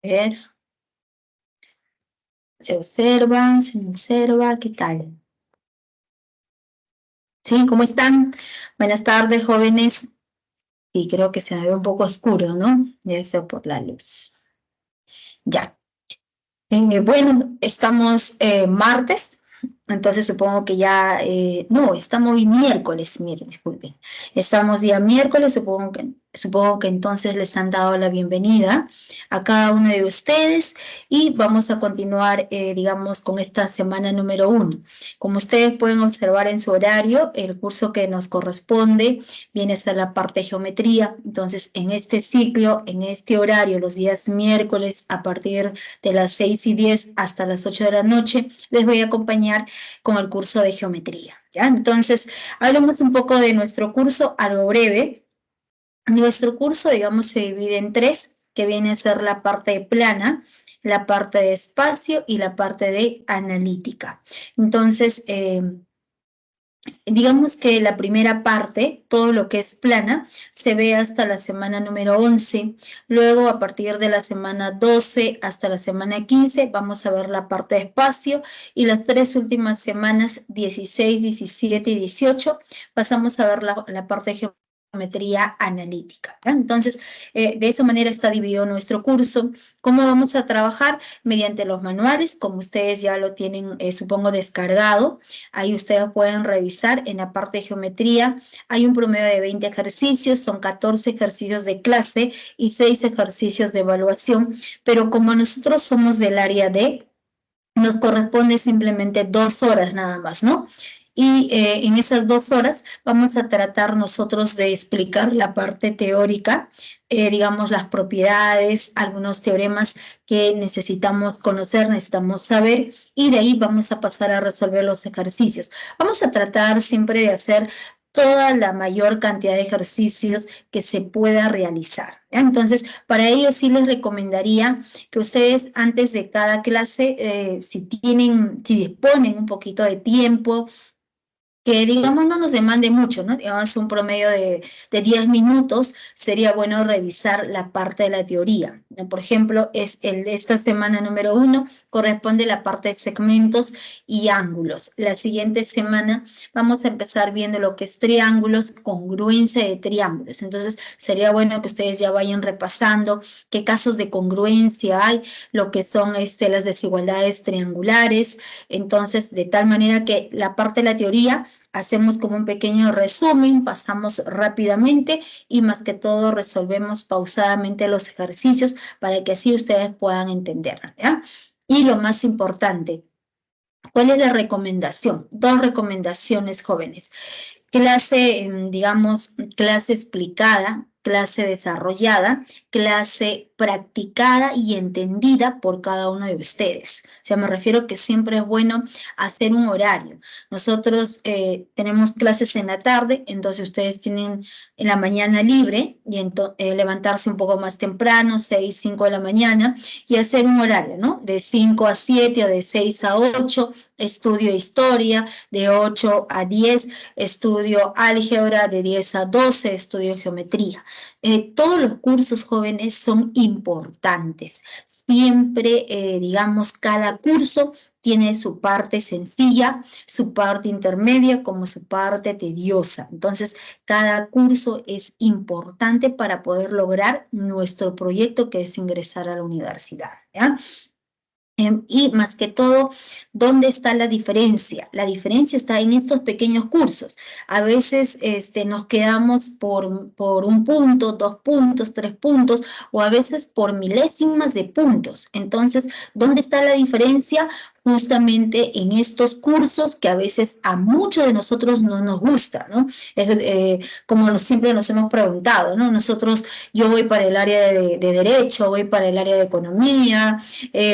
A ver, se observan, se me observa, ¿qué tal? Sí, ¿cómo están? Buenas tardes, jóvenes. Y creo que se me ve un poco oscuro, ¿no? Debe ser por la luz. Ya. Bueno, estamos martes, entonces supongo que ya, no, estamos hoy miércoles, disculpen. Estamos día miércoles, supongo que entonces les han dado la bienvenida a cada uno de ustedes y vamos a continuar, digamos, con esta semana número 1. Como ustedes pueden observar en su horario, el curso que nos corresponde viene a ser la parte de geometría. Entonces, en este ciclo, en este horario, los días miércoles, a partir de las 6:10 hasta las 8 de la noche, les voy a acompañar con el curso de geometría, ¿ya? Entonces, hablemos un poco de nuestro curso, algo breve. Nuestro curso, digamos, se divide en 3, que viene a ser la parte plana, la parte de espacio y la parte de analítica. Entonces, digamos que la primera parte, todo lo que es plana, se ve hasta la semana número 11. Luego, a partir de la semana 12 hasta la semana 15, vamos a ver la parte de espacio. Y las 3 últimas semanas, 16, 17 y 18, pasamos a ver la parte de geometría analítica, ¿ya? Entonces, de esa manera está dividido nuestro curso. ¿Cómo vamos a trabajar? Mediante los manuales, como ustedes ya lo tienen, supongo, descargado. Ahí ustedes pueden revisar en la parte de geometría. Hay un promedio de 20 ejercicios, son 14 ejercicios de clase y 6 ejercicios de evaluación, pero como nosotros somos del área D, nos corresponde simplemente 2 horas nada más, ¿no? Y en esas 2 horas vamos a tratar nosotros de explicar la parte teórica, digamos las propiedades, algunos teoremas que necesitamos conocer, necesitamos saber, y de ahí vamos a pasar a resolver los ejercicios. Vamos a tratar siempre de hacer toda la mayor cantidad de ejercicios que se pueda realizar, ¿ya? Entonces, para ello sí les recomendaría que ustedes antes de cada clase, si disponen un poquito de tiempo, que digamos no nos demande mucho, ¿no? Digamos un promedio de 10 minutos, sería bueno revisar la parte de la teoría. Por ejemplo, es el de esta semana número 1, corresponde la parte de segmentos y ángulos. La siguiente semana vamos a empezar viendo lo que es triángulos, congruencia de triángulos. Entonces, sería bueno que ustedes ya vayan repasando qué casos de congruencia hay, lo que son las desigualdades triangulares. Entonces, de tal manera que la parte de la teoría hacemos como un pequeño resumen, pasamos rápidamente y más que todo resolvemos pausadamente los ejercicios para que así ustedes puedan entender, ¿ya? Y lo más importante, ¿cuál es la recomendación? 2 recomendaciones, jóvenes. Clase, digamos, clase explicada, clase desarrollada, clase practicada y entendida por cada uno de ustedes. O sea, me refiero que siempre es bueno hacer un horario. Nosotros tenemos clases en la tarde, entonces ustedes tienen en la mañana libre y levantarse un poco más temprano, 6, 5 de la mañana, y hacer un horario, ¿no? De 5 a 7 o de 6 a 8, estudio historia, de 8 a 10, estudio álgebra, de 10 a 12, estudio geometría. Todos los cursos, jóvenes, son importantes. Siempre, digamos, cada curso tiene su parte sencilla, su parte intermedia, como su parte tediosa. Entonces, cada curso es importante para poder lograr nuestro proyecto, que es ingresar a la universidad, ¿ya? Y más que todo, ¿dónde está la diferencia? La diferencia está en estos pequeños cursos. A veces nos quedamos por un punto, 2 puntos, 3 puntos, o a veces por milésimas de puntos. Entonces, ¿dónde está la diferencia? Justamente en estos cursos que a veces a muchos de nosotros no nos gusta, ¿no? Como siempre nos hemos preguntado, ¿no? Yo voy para el área de Derecho, voy para el área de Economía,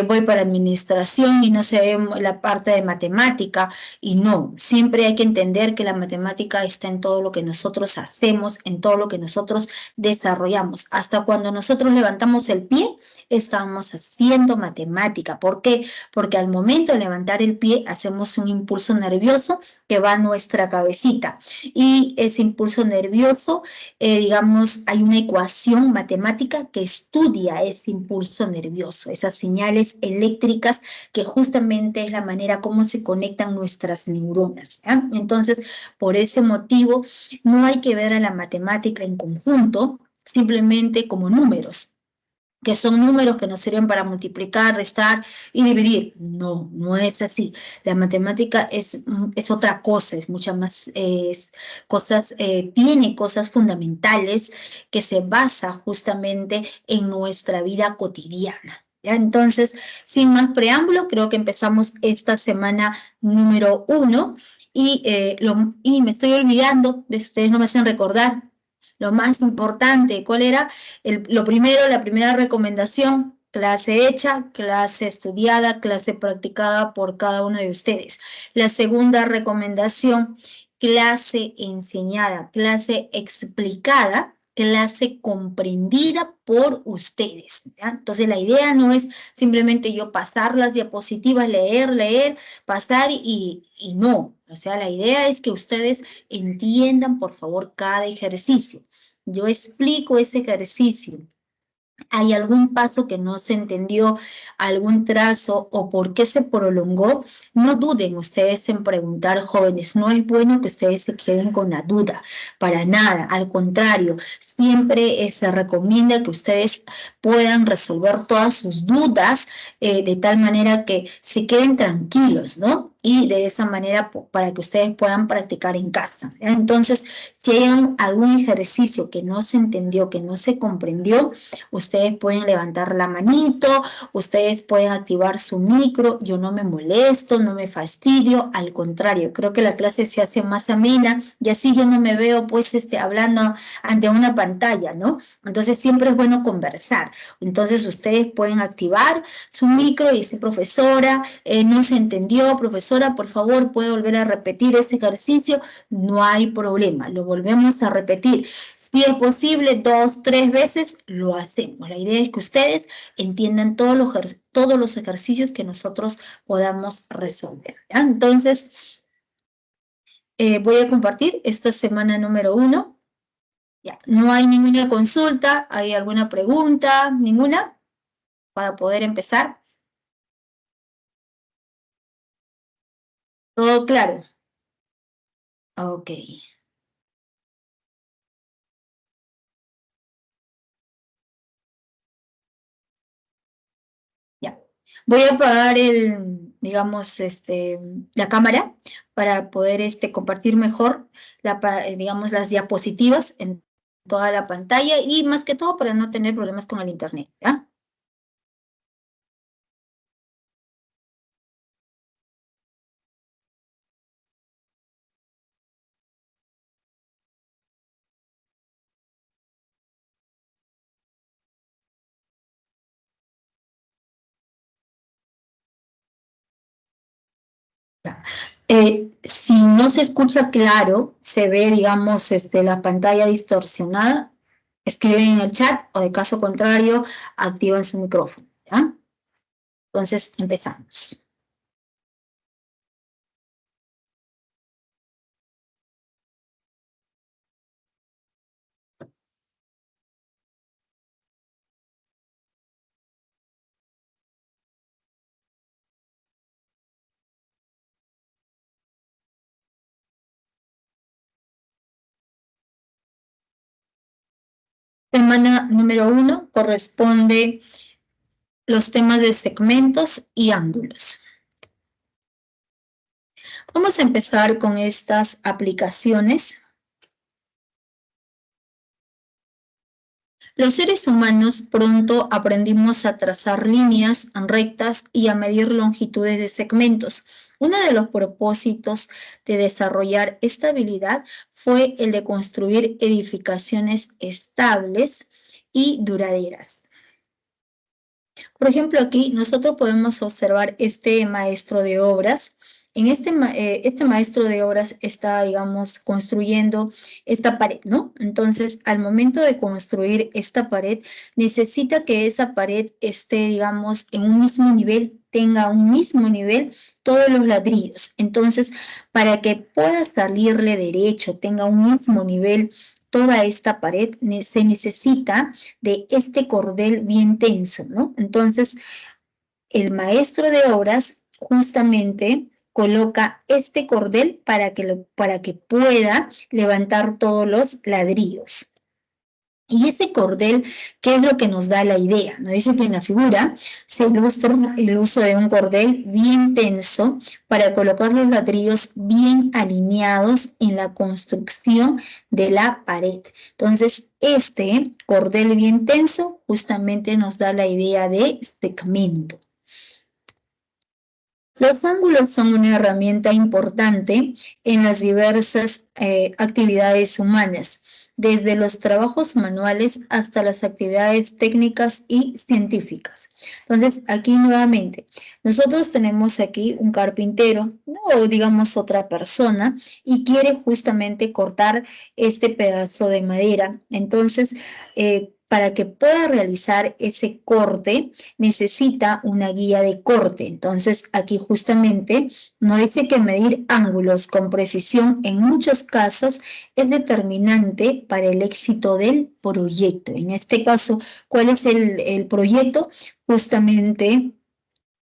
voy para administración y no se ve la parte de matemática. Y no, siempre hay que entender que la matemática está en todo lo que nosotros hacemos, en todo lo que nosotros desarrollamos. Hasta cuando nosotros levantamos el pie, estamos haciendo matemática. ¿Por qué? Porque al momento momento de levantar el pie hacemos un impulso nervioso que va a nuestra cabecita. Y ese impulso nervioso, digamos, hay una ecuación matemática que estudia ese impulso nervioso, esas señales eléctricas que justamente es la manera como se conectan nuestras neuronas. Entonces, por ese motivo, no hay que ver a la matemática en conjunto, simplemente como números, que son números que nos sirven para multiplicar, restar y dividir. No, no es así. La matemática es otra cosa, es mucha más, tiene cosas fundamentales que se basa justamente en nuestra vida cotidiana. ¿Ya? Entonces, sin más preámbulo, creo que empezamos esta semana número 1 y me estoy olvidando, ustedes no me hacen recordar, lo más importante, ¿cuál era? Lo primero, la primera recomendación, clase hecha, clase estudiada, clase practicada por cada uno de ustedes. La segunda recomendación, clase enseñada, clase explicada, clase comprendida por ustedes. ¿Ya? Entonces, la idea no es simplemente yo pasar las diapositivas, leer, pasar y no. O sea, la idea es que ustedes entiendan, por favor, cada ejercicio. Yo explico ese ejercicio. ¿Hay algún paso que no se entendió, algún trazo o por qué se prolongó? No duden ustedes en preguntar, jóvenes. No es bueno que ustedes se queden con la duda, para nada. Al contrario, siempre se recomienda que ustedes puedan resolver todas sus dudas de tal manera que se queden tranquilos, ¿no? Y de esa manera para que ustedes puedan practicar en casa. Entonces, si hay algún ejercicio que no se entendió, que no se comprendió, ustedes pueden levantar la manito, ustedes pueden activar su micro, yo no me molesto, no me fastidio, al contrario, creo que la clase se hace más amena y así yo no me veo pues hablando ante una pantalla, ¿no? Entonces siempre es bueno conversar. Entonces ustedes pueden activar su micro y decir, profesora, no se entendió, profesora, por favor, puede volver a repetir ese ejercicio, no hay problema, lo volvemos a repetir. Si es posible, 2, 3 veces, lo hacemos. La idea es que ustedes entiendan todos los ejercicios que nosotros podamos resolver. ¿Ya? Entonces, voy a compartir esta semana número 1. Ya, no hay ninguna consulta, ¿hay alguna pregunta? ¿Ninguna? Para poder empezar. ¿Todo claro? Ok. Ya. Voy a apagar digamos, la cámara para poder compartir mejor, digamos, las diapositivas en toda la pantalla y más que todo para no tener problemas con el internet, ¿ya? Si no se escucha claro, se ve, digamos, la pantalla distorsionada, escriben en el chat o de caso contrario, activan su micrófono, ¿ya? Entonces, empezamos. Semana número 1 corresponde los temas de segmentos y ángulos. Vamos a empezar con estas aplicaciones. Los seres humanos pronto aprendimos a trazar líneas rectas y a medir longitudes de segmentos. Uno de los propósitos de desarrollar esta habilidad fue el de construir edificaciones estables y duraderas. Por ejemplo, aquí nosotros podemos observar este maestro de obras Este maestro de obras está, digamos, construyendo esta pared, ¿no? Entonces, al momento de construir esta pared, necesita que esa pared esté, digamos, en un mismo nivel, tenga un mismo nivel todos los ladrillos. Entonces, para que pueda salirle derecho, tenga un mismo nivel toda esta pared, se necesita de este cordel bien tenso, ¿no? Entonces, el maestro de obras justamente coloca este cordel para que pueda levantar todos los ladrillos. Y este cordel, ¿qué es lo que nos da la idea? Nos dice que en la figura se ilustra el uso de un cordel bien tenso para colocar los ladrillos bien alineados en la construcción de la pared. Entonces, este cordel bien tenso justamente nos da la idea de segmento. Los ángulos son una herramienta importante en las diversas actividades humanas, desde los trabajos manuales hasta las actividades técnicas y científicas. Entonces, aquí nuevamente, nosotros tenemos aquí un carpintero o digamos otra persona y quiere justamente cortar este pedazo de madera. Entonces, para que pueda realizar ese corte, necesita una guía de corte. Entonces, aquí justamente nos dice que medir ángulos con precisión en muchos casos es determinante para el éxito del proyecto. En este caso, ¿cuál es el proyecto? Justamente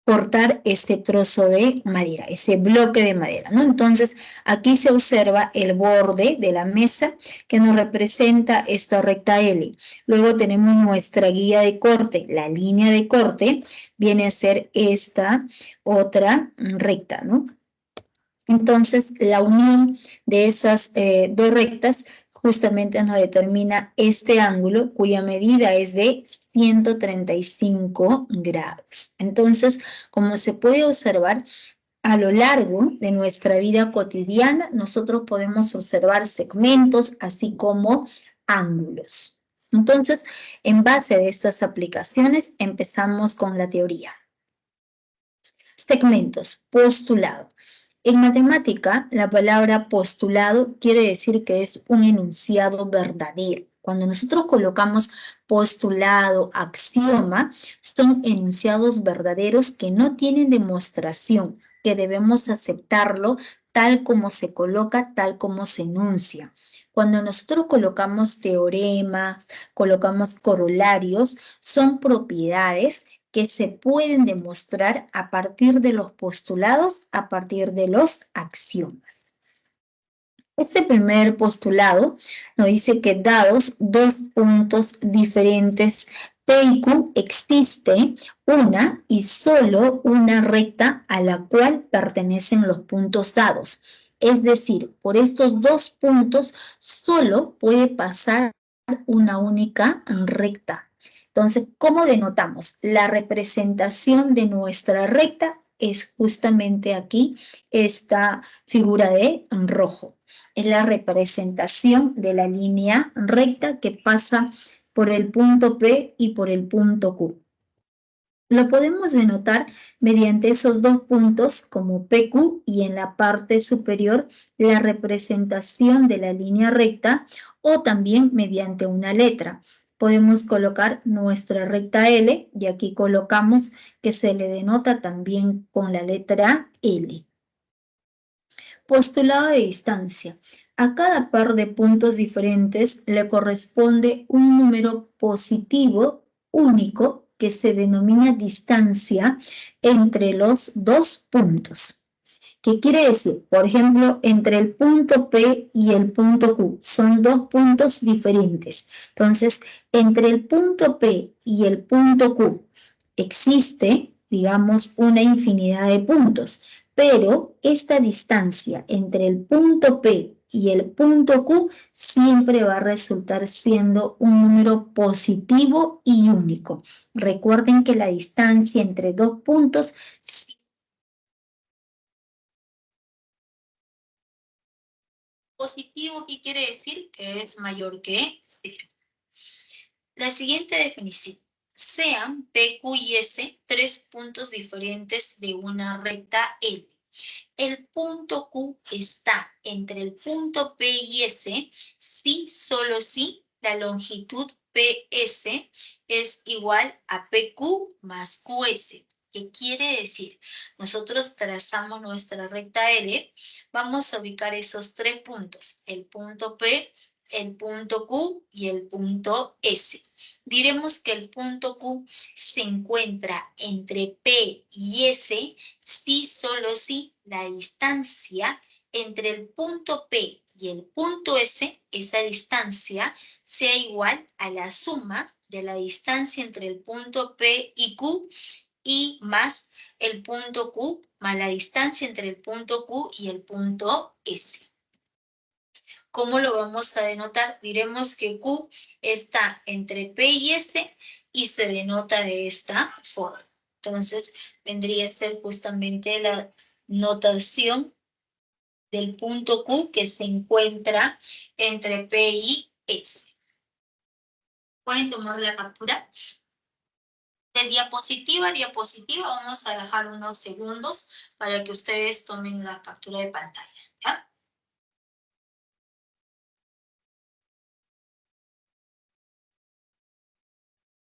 cortar este trozo de madera, ese bloque de madera, ¿no? Entonces, aquí se observa el borde de la mesa que nos representa esta recta L. Luego tenemos nuestra guía de corte, la línea de corte viene a ser esta otra recta, ¿no? Entonces, la unión de esas dos rectas justamente nos determina este ángulo cuya medida es de 135 grados. Entonces, como se puede observar, a lo largo de nuestra vida cotidiana, nosotros podemos observar segmentos, así como ángulos. Entonces, en base a estas aplicaciones, empezamos con la teoría. Segmentos, postulado. En matemática, la palabra postulado quiere decir que es un enunciado verdadero. Cuando nosotros colocamos postulado, axioma, son enunciados verdaderos que no tienen demostración, que debemos aceptarlo tal como se coloca, tal como se enuncia. Cuando nosotros colocamos teoremas, colocamos corolarios, son propiedades que se pueden demostrar a partir de los postulados, a partir de los axiomas. Este primer postulado nos dice que dados dos puntos diferentes P y Q, existe una y solo una recta a la cual pertenecen los puntos dados. Es decir, por estos dos puntos solo puede pasar una única recta. Entonces, ¿cómo denotamos? La representación de nuestra recta es justamente aquí esta figura de rojo. Es la representación de la línea recta que pasa por el punto P y por el punto Q. Lo podemos denotar mediante esos dos puntos como PQ y en la parte superior la representación de la línea recta o también mediante una letra. Podemos colocar nuestra recta L y aquí colocamos que se le denota también con la letra L. Postulado de distancia. A cada par de puntos diferentes le corresponde un número positivo único que se denomina distancia entre los dos puntos. ¿Qué quiere decir? Por ejemplo, entre el punto P y el punto Q son dos puntos diferentes. Entonces, entre el punto P y el punto Q existe, digamos, una infinidad de puntos, pero esta distancia entre el punto P y el punto Q siempre va a resultar siendo un número positivo y único. Recuerden que la distancia entre dos puntos positivo, ¿qué quiere decir? Que es mayor que 0. La siguiente definición. Sean P, Q y S tres puntos diferentes de una recta L. El punto Q está entre el punto P y S si, solo si, la longitud PS es igual a PQ más QS. ¿Qué quiere decir? Nosotros trazamos nuestra recta L, vamos a ubicar esos tres puntos, el punto P, el punto Q y el punto S. Diremos que el punto Q se encuentra entre P y S si, solo si, la distancia entre el punto P y el punto S, esa distancia, sea igual a la suma de la distancia entre el punto P y Q y más el punto Q más la distancia entre el punto Q y el punto S. ¿Cómo lo vamos a denotar? Diremos que Q está entre P y S y se denota de esta forma. Entonces, vendría a ser justamente la notación del punto Q que se encuentra entre P y S. ¿Pueden tomar la captura? De diapositiva a diapositiva vamos a dejar unos segundos para que ustedes tomen la captura de pantalla, ¿ya?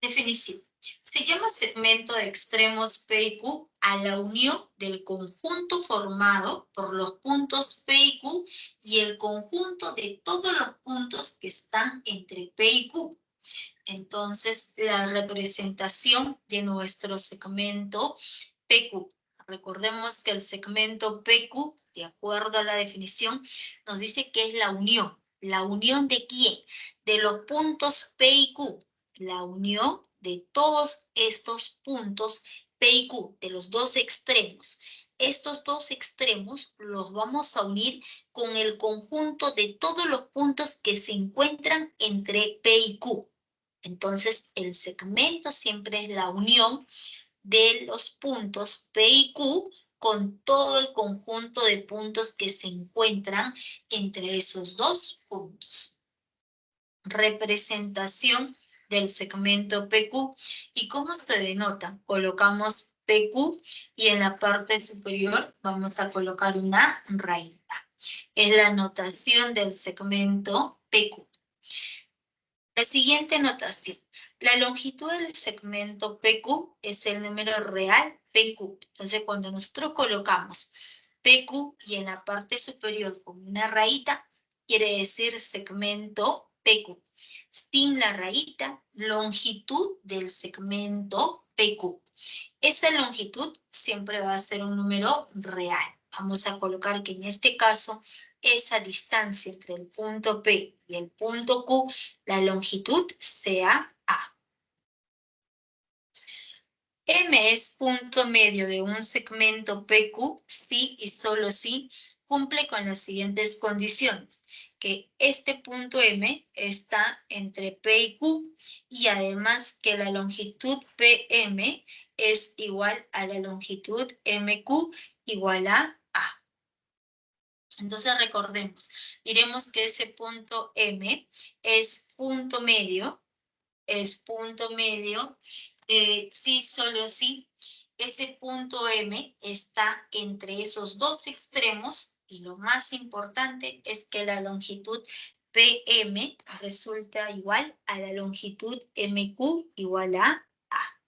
Definición. Se llama segmento de extremos P y Q a la unión del conjunto formado por los puntos P y Q y el conjunto de todos los puntos que están entre P y Q. Entonces, la representación de nuestro segmento PQ. Recordemos que el segmento PQ, de acuerdo a la definición, nos dice que es la unión. ¿La unión de quién? De los puntos P y Q. La unión de todos estos puntos P y Q, de los dos extremos. Estos dos extremos los vamos a unir con el conjunto de todos los puntos que se encuentran entre P y Q. Entonces, el segmento siempre es la unión de los puntos P y Q con todo el conjunto de puntos que se encuentran entre esos dos puntos. Representación del segmento PQ. ¿Y cómo se denota? Colocamos PQ y en la parte superior vamos a colocar una rayita. Es la notación del segmento PQ. La siguiente notación. La longitud del segmento PQ es el número real PQ. Entonces, cuando nosotros colocamos PQ y en la parte superior con una rayita, quiere decir segmento PQ. Sin la rayita, longitud del segmento PQ. Esa longitud siempre va a ser un número real. Vamos a colocar que en este caso, esa distancia entre el punto P y el punto Q, la longitud sea A. M es punto medio de un segmento PQ si y solo si cumple con las siguientes condiciones. Que este punto M está entre P y Q y además que la longitud PM es igual a la longitud MQ igual a A. Entonces recordemos, diremos que ese punto M es punto medio, si, solo si, ese punto M está entre esos dos extremos y lo más importante es que la longitud PM resulta igual a la longitud MQ igual a A.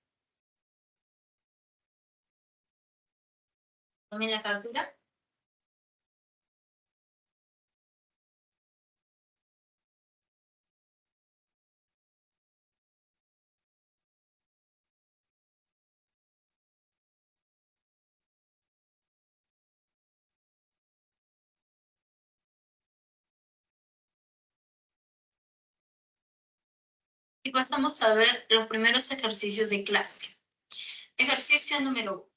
¿Tomen la captura? Y pasamos a ver los primeros ejercicios de clase. Ejercicio número 1.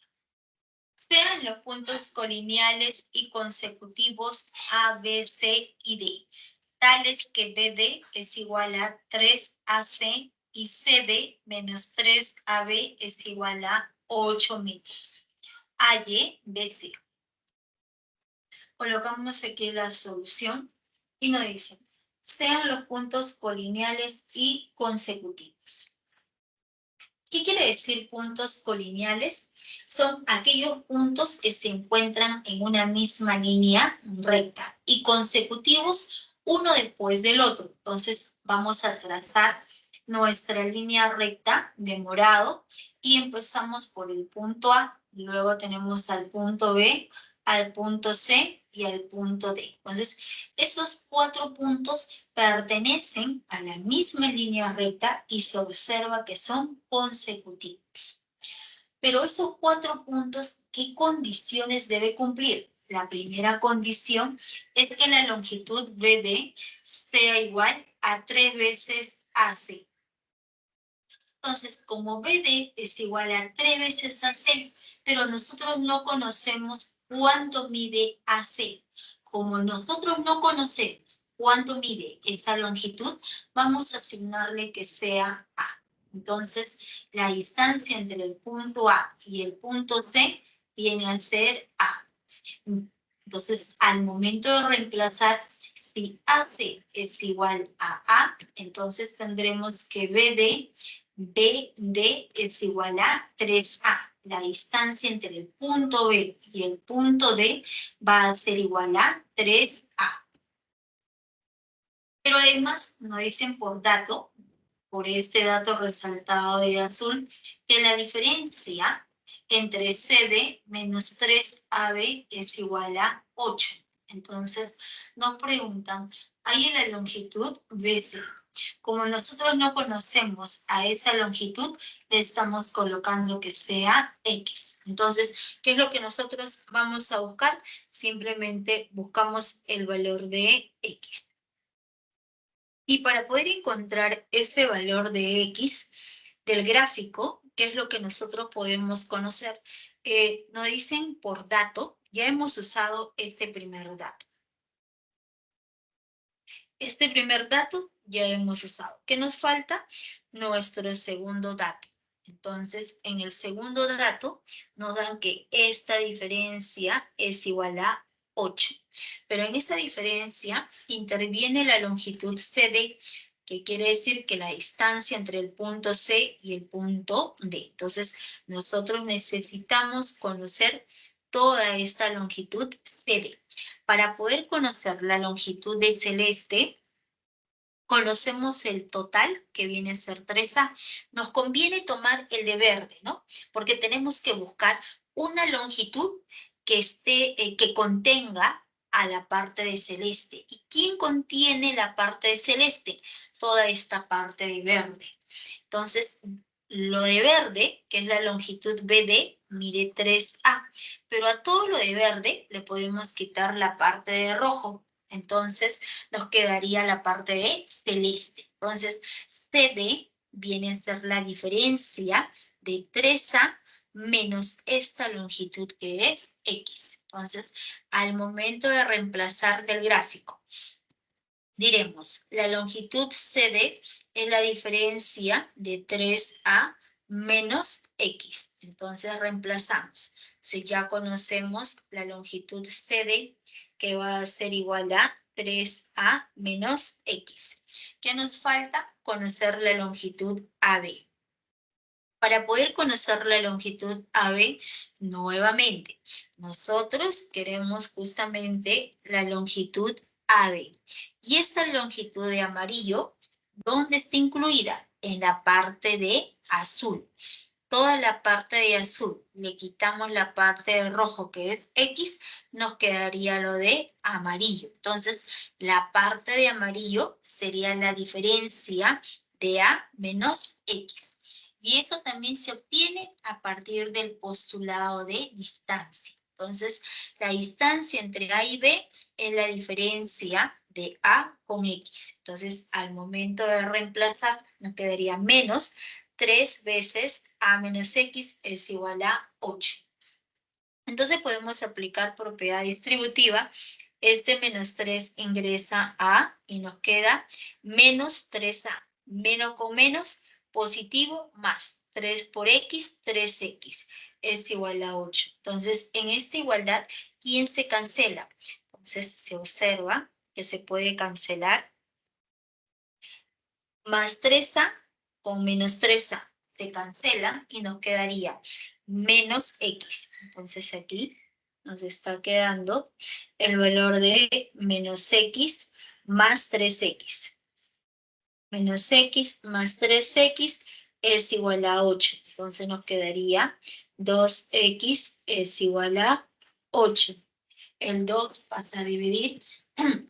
Sean los puntos colineales y consecutivos A, B, C y D, tales que BD es igual a 3AC y CD menos 3AB es igual a 8 metros. AY, BC. Colocamos aquí la solución y nos dicen, sean los puntos colineales y consecutivos. ¿Qué quiere decir puntos colineales? Son aquellos puntos que se encuentran en una misma línea recta y consecutivos uno después del otro. Entonces vamos a trazar nuestra línea recta de morado y empezamos por el punto A, luego tenemos al punto B, al punto C y al punto D. Entonces, esos 4 puntos pertenecen a la misma línea recta y se observa que son consecutivos. Pero esos 4 puntos, ¿qué condiciones debe cumplir? La primera condición es que la longitud BD sea igual a 3 veces AC. Entonces, como BD es igual a 3 veces AC, pero nosotros no conocemos cuánto mide AC. Como nosotros no conocemos cuánto mide esa longitud, vamos a asignarle que sea A. Entonces, la distancia entre el punto A y el punto C viene a ser A. Entonces, al momento de reemplazar, si AC es igual a A, entonces tendremos que BD es igual a 3A. La distancia entre el punto B y el punto D va a ser igual a 3A. Pero además nos dicen por dato, por este dato resaltado de azul, que la diferencia entre CD menos 3AB es igual a 8. Entonces nos preguntan, ¿hay la longitud BC? Como nosotros no conocemos a esa longitud, le estamos colocando que sea X. Entonces, ¿qué es lo que nosotros vamos a buscar? Simplemente buscamos el valor de X. Y para poder encontrar ese valor de X del gráfico, ¿qué es lo que nosotros podemos conocer? Nos dicen por dato, ya hemos usado este primer dato. Este primer dato ya hemos usado. ¿Qué nos falta? Nuestro segundo dato. Entonces, en el segundo dato nos dan que esta diferencia es igual a 8. Pero en esa diferencia interviene la longitud CD, que quiere decir que la distancia entre el punto C y el punto D. Entonces, nosotros necesitamos conocer toda esta longitud CD. Para poder conocer la longitud de celeste, conocemos el total, que viene a ser 3A. Nos conviene tomar el de verde, ¿no? Porque tenemos que buscar una longitud que contenga a la parte de celeste. ¿Y quién contiene la parte de celeste? Toda esta parte de verde. Entonces, lo de verde, que es la longitud BD, mide 3A. Pero a todo lo de verde le podemos quitar la parte de rojo. Entonces, nos quedaría la parte de celeste. Entonces, CD viene a ser la diferencia de 3A menos esta longitud que es X. Entonces, al momento de reemplazar del gráfico, diremos, la longitud CD es la diferencia de 3A menos X. Entonces reemplazamos. Entonces ya conocemos la longitud CD, que va a ser igual a 3A menos X. ¿Qué nos falta? Conocer la longitud AB. Para poder conocer la longitud AB, nuevamente, nosotros queremos justamente la longitud AB. Y esta longitud de amarillo, ¿dónde está incluida? En la parte de azul. Toda la parte de azul, le quitamos la parte de rojo que es X, nos quedaría lo de amarillo. Entonces, la parte de amarillo sería la diferencia de A menos X. Y esto también se obtiene a partir del postulado de distancia. Entonces, la distancia entre A y B es la diferencia de A con X. Entonces, al momento de reemplazar, nos quedaría menos 3 veces A menos X es igual a 8. Entonces, podemos aplicar propiedad distributiva. Este menos 3 ingresa a y nos queda menos 3A. Menos con menos, positivo, más 3 por X, 3X es igual a 8. Entonces, en esta igualdad, ¿quién se cancela? Entonces, se observa que se puede cancelar más 3A con menos 3A. se cancelan y nos quedaría menos x. Entonces aquí nos está quedando el valor de menos x más 3x. Menos x más 3x es igual a 8. Entonces nos quedaría 2x es igual a 8. El 2 pasa a dividir,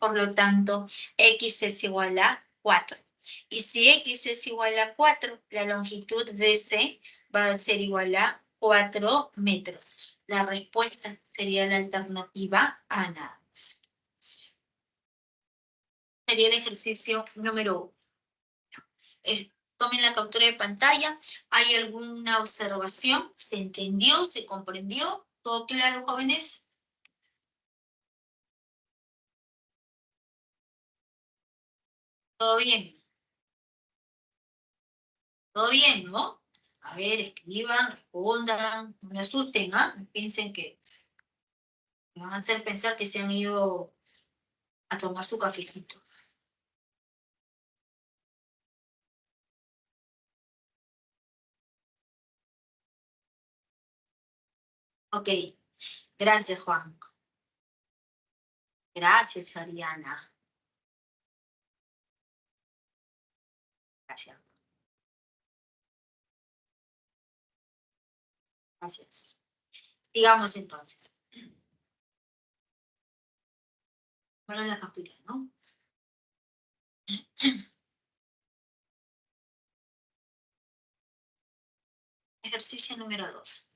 por lo tanto, x es igual a 4. Y si x es igual a 4, la longitud BC va a ser igual a 4 metros. La respuesta sería la alternativa A nada más. Sería el ejercicio número 1. Tomen la captura de pantalla. ¿Hay alguna observación? ¿Se entendió? ¿Se comprendió? ¿Todo claro, jóvenes? ¿Todo bien? ¿Todo bien, no? A ver, escriban, respondan, no me asusten, ¿ah? No piensen que me van a hacer pensar que se han ido a tomar su cafecito. Ok, gracias, Juan. Gracias, Ariana. Gracias. Gracias. Digamos entonces. Para la captura, ¿no? Ejercicio número 2.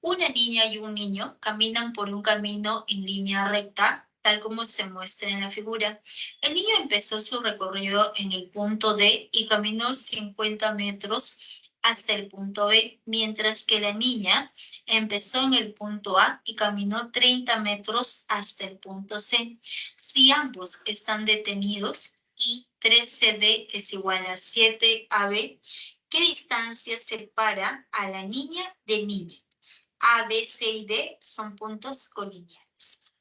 Una niña y un niño caminan por un camino en línea recta, tal como se muestra en la figura. El niño empezó su recorrido en el punto D y caminó 50 metros hasta el punto B, mientras que la niña empezó en el punto A y caminó 30 metros hasta el punto C. Si ambos están detenidos y 13D es igual a 7AB, ¿qué distancia separa a la niña del niño? A, B, C y D son puntos colineales.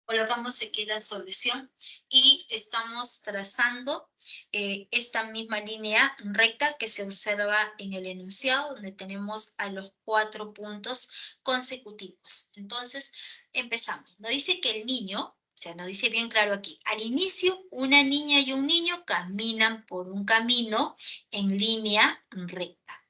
Colocamos aquí la solución y estamos trazando esta misma línea recta que se observa en el enunciado, donde tenemos a los 4 puntos consecutivos. Entonces, empezamos. Nos dice que el niño, o sea, nos dice bien claro aquí, al inicio, una niña y un niño caminan por un camino en línea recta.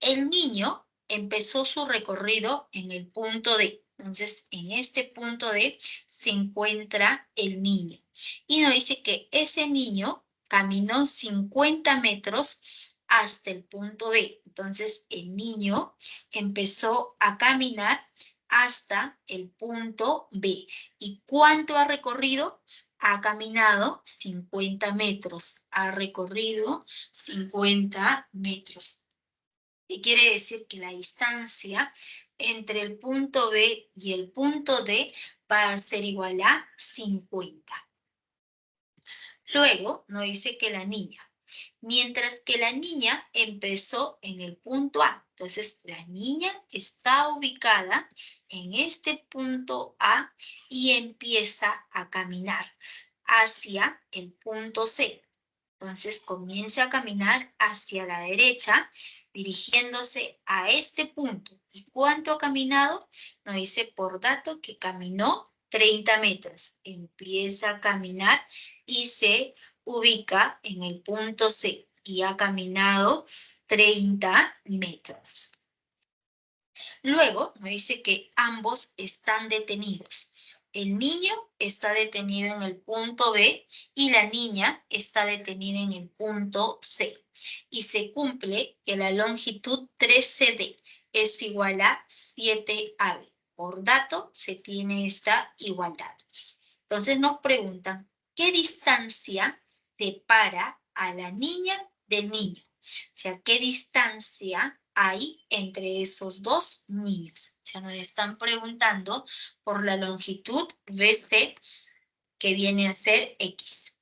El niño empezó su recorrido en el punto D. Entonces, en este punto D se encuentra el niño. Y nos dice que ese niño caminó 50 metros hasta el punto B. Entonces, el niño empezó a caminar hasta el punto B. ¿Y cuánto ha recorrido? Ha caminado 50 metros. Ha recorrido 50 metros. Y quiere decir que la distancia entre el punto B y el punto D va a ser igual a 50. Luego nos dice que la niña, mientras que la niña empezó en el punto A. Entonces, la niña está ubicada en este punto A y empieza a caminar hacia el punto C. Entonces comienza a caminar hacia la derecha, dirigiéndose a este punto. ¿Y cuánto ha caminado? Nos dice por dato que caminó 30 metros. Empieza a caminar y se ubica en el punto C. Y ha caminado 30 metros. Luego nos dice que ambos están detenidos. El niño está detenido en el punto B y la niña está detenida en el punto C. Y se cumple que la longitud 13D es igual a 7AB. Por dato se tiene esta igualdad. Entonces nos preguntan, ¿qué distancia separa a la niña del niño? O sea, ¿qué distancia hay entre esos dos niños? O sea, nos están preguntando por la longitud BC, que viene a ser X.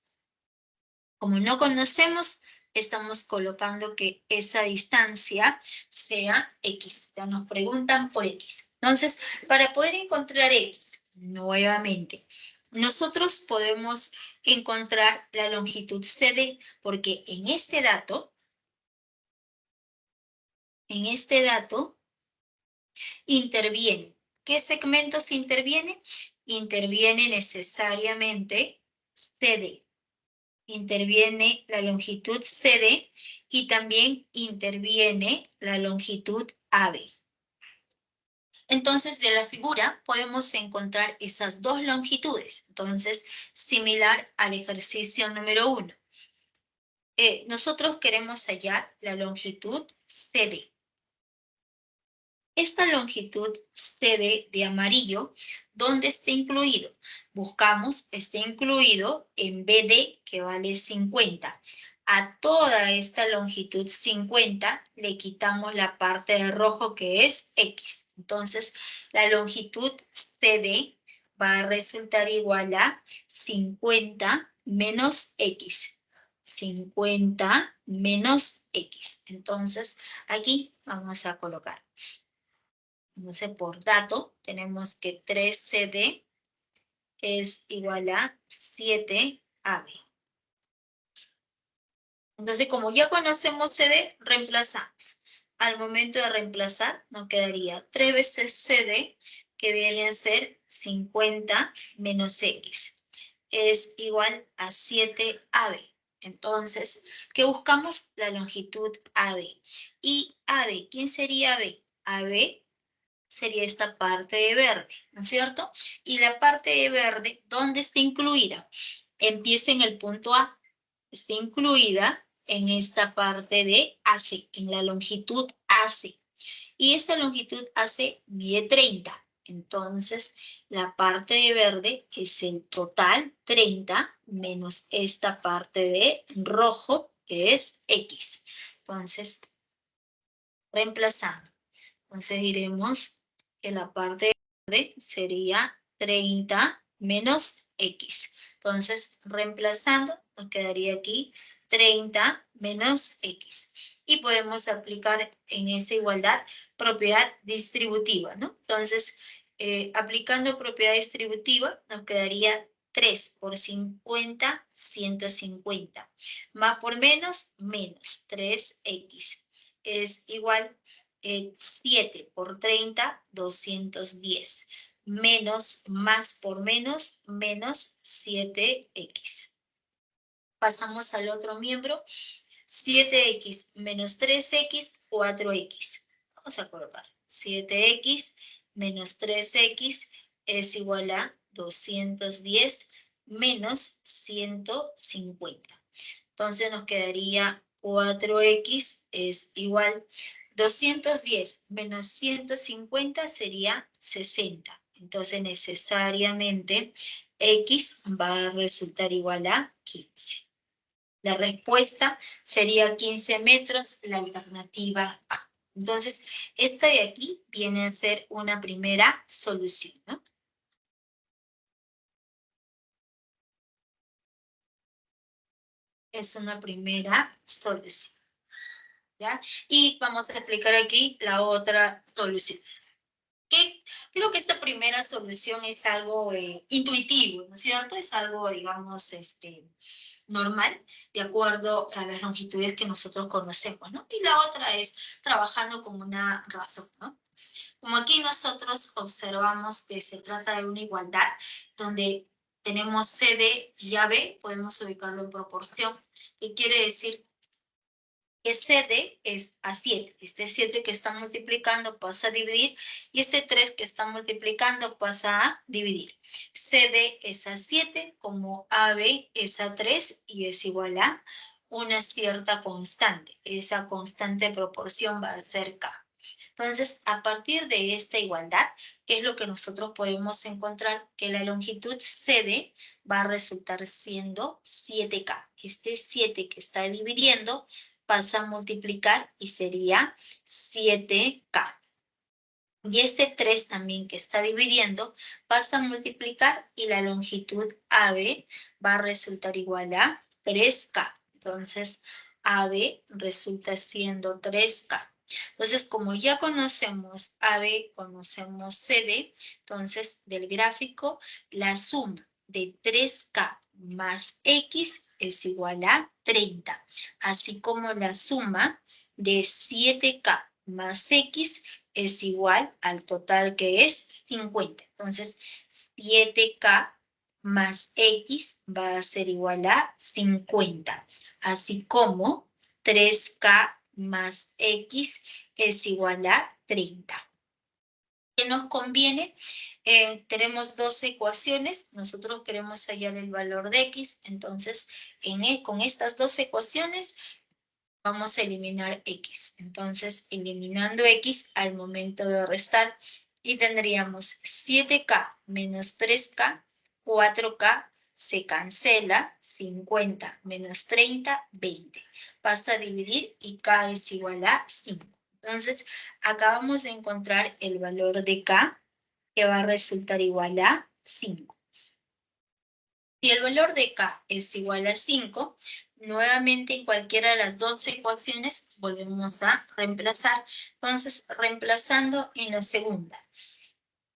Como no conocemos, estamos colocando que esa distancia sea X. Ya nos preguntan por X. Entonces, para poder encontrar X, nuevamente, nosotros podemos encontrar la longitud CD, porque en este dato en este dato interviene. ¿Qué segmentos interviene? Interviene necesariamente CD. Interviene la longitud CD y también interviene la longitud AB. Entonces, de la figura podemos encontrar esas dos longitudes. Entonces, similar al ejercicio número 1. Nosotros queremos hallar la longitud CD. Esta longitud CD de amarillo, ¿dónde está incluido? Buscamos, está incluido en BD, que vale 50. A toda esta longitud 50 le quitamos la parte de rojo que es X. Entonces, la longitud CD va a resultar igual a 50 menos X. 50 menos X. Entonces, aquí vamos a colocar. Entonces, por dato, tenemos que 3CD es igual a 7AB. Entonces, como ya conocemos CD, reemplazamos. Al momento de reemplazar, nos quedaría 3 veces CD, que viene a ser 50 menos X. Es igual a 7AB. Entonces, ¿qué buscamos? La longitud AB. Y AB, ¿quién sería AB? AB sería esta parte de verde, ¿no es cierto? Y la parte de verde, ¿dónde está incluida? Empieza en el punto A, está incluida en esta parte de AC, en la longitud AC. Y esta longitud AC mide 30. Entonces, la parte de verde es el total 30 menos esta parte de rojo, que es X. Entonces, reemplazando. Entonces diremos que la parte verde sería 30 menos X. Entonces, reemplazando, nos quedaría aquí 30 menos X. Y podemos aplicar en esta igualdad propiedad distributiva, ¿no? Entonces, aplicando propiedad distributiva, nos quedaría 3 por 50, 150. Más por menos, menos 3X. Es igual 7 por 30, 210. Menos, más por menos, menos 7X. Pasamos al otro miembro. 7X menos 3X, 4X. Vamos a colocar 7X menos 3X es igual a 210 menos 150. Entonces nos quedaría 4X es igual 210 menos 150 sería 60. Entonces necesariamente X va a resultar igual a 15. La respuesta sería 15 metros, la alternativa A. Entonces, esta de aquí viene a ser una primera solución, ¿no? Es una primera solución, ¿ya? Y vamos a explicar aquí la otra solución. Creo que esta primera solución es algo intuitivo, ¿no es cierto? Es algo, digamos, normal, de acuerdo a las longitudes que nosotros conocemos, ¿no? Y la otra es trabajando con una razón, ¿no? Como aquí nosotros observamos que se trata de una igualdad, donde tenemos CD y AB, podemos ubicarlo en proporción, que quiere decir que CD es a 7. Este 7 que está multiplicando pasa a dividir y este 3 que está multiplicando pasa a dividir. CD es a 7 como AB es a 3 y es igual a una cierta constante. Esa constante proporción va a ser K. Entonces, a partir de esta igualdad, ¿qué es lo que nosotros podemos encontrar? Que la longitud CD va a resultar siendo 7K. Este 7 que está dividiendo pasa a multiplicar y sería 7K. Y este 3 también que está dividiendo pasa a multiplicar y la longitud AB va a resultar igual a 3K. Entonces, AB resulta siendo 3K. Entonces, como ya conocemos AB, conocemos CD, entonces del gráfico la suma de 3K más X es igual a 30, así como la suma de 7K más X es igual al total que es 50. Entonces, 7K más X va a ser igual a 50. Así como 3K más X es igual a 30. ¿Qué nos conviene? Tenemos dos ecuaciones, nosotros queremos hallar el valor de X, entonces con estas dos ecuaciones vamos a eliminar X. Entonces, eliminando X al momento de restar, y tendríamos 7K menos 3K, 4K, se cancela, 50 menos 30, 20. Pasa a dividir y K es igual a 5. Entonces, acabamos de encontrar el valor de K, que va a resultar igual a 5. Si el valor de K es igual a 5, nuevamente en cualquiera de las dos ecuaciones volvemos a reemplazar. Entonces, reemplazando en la segunda.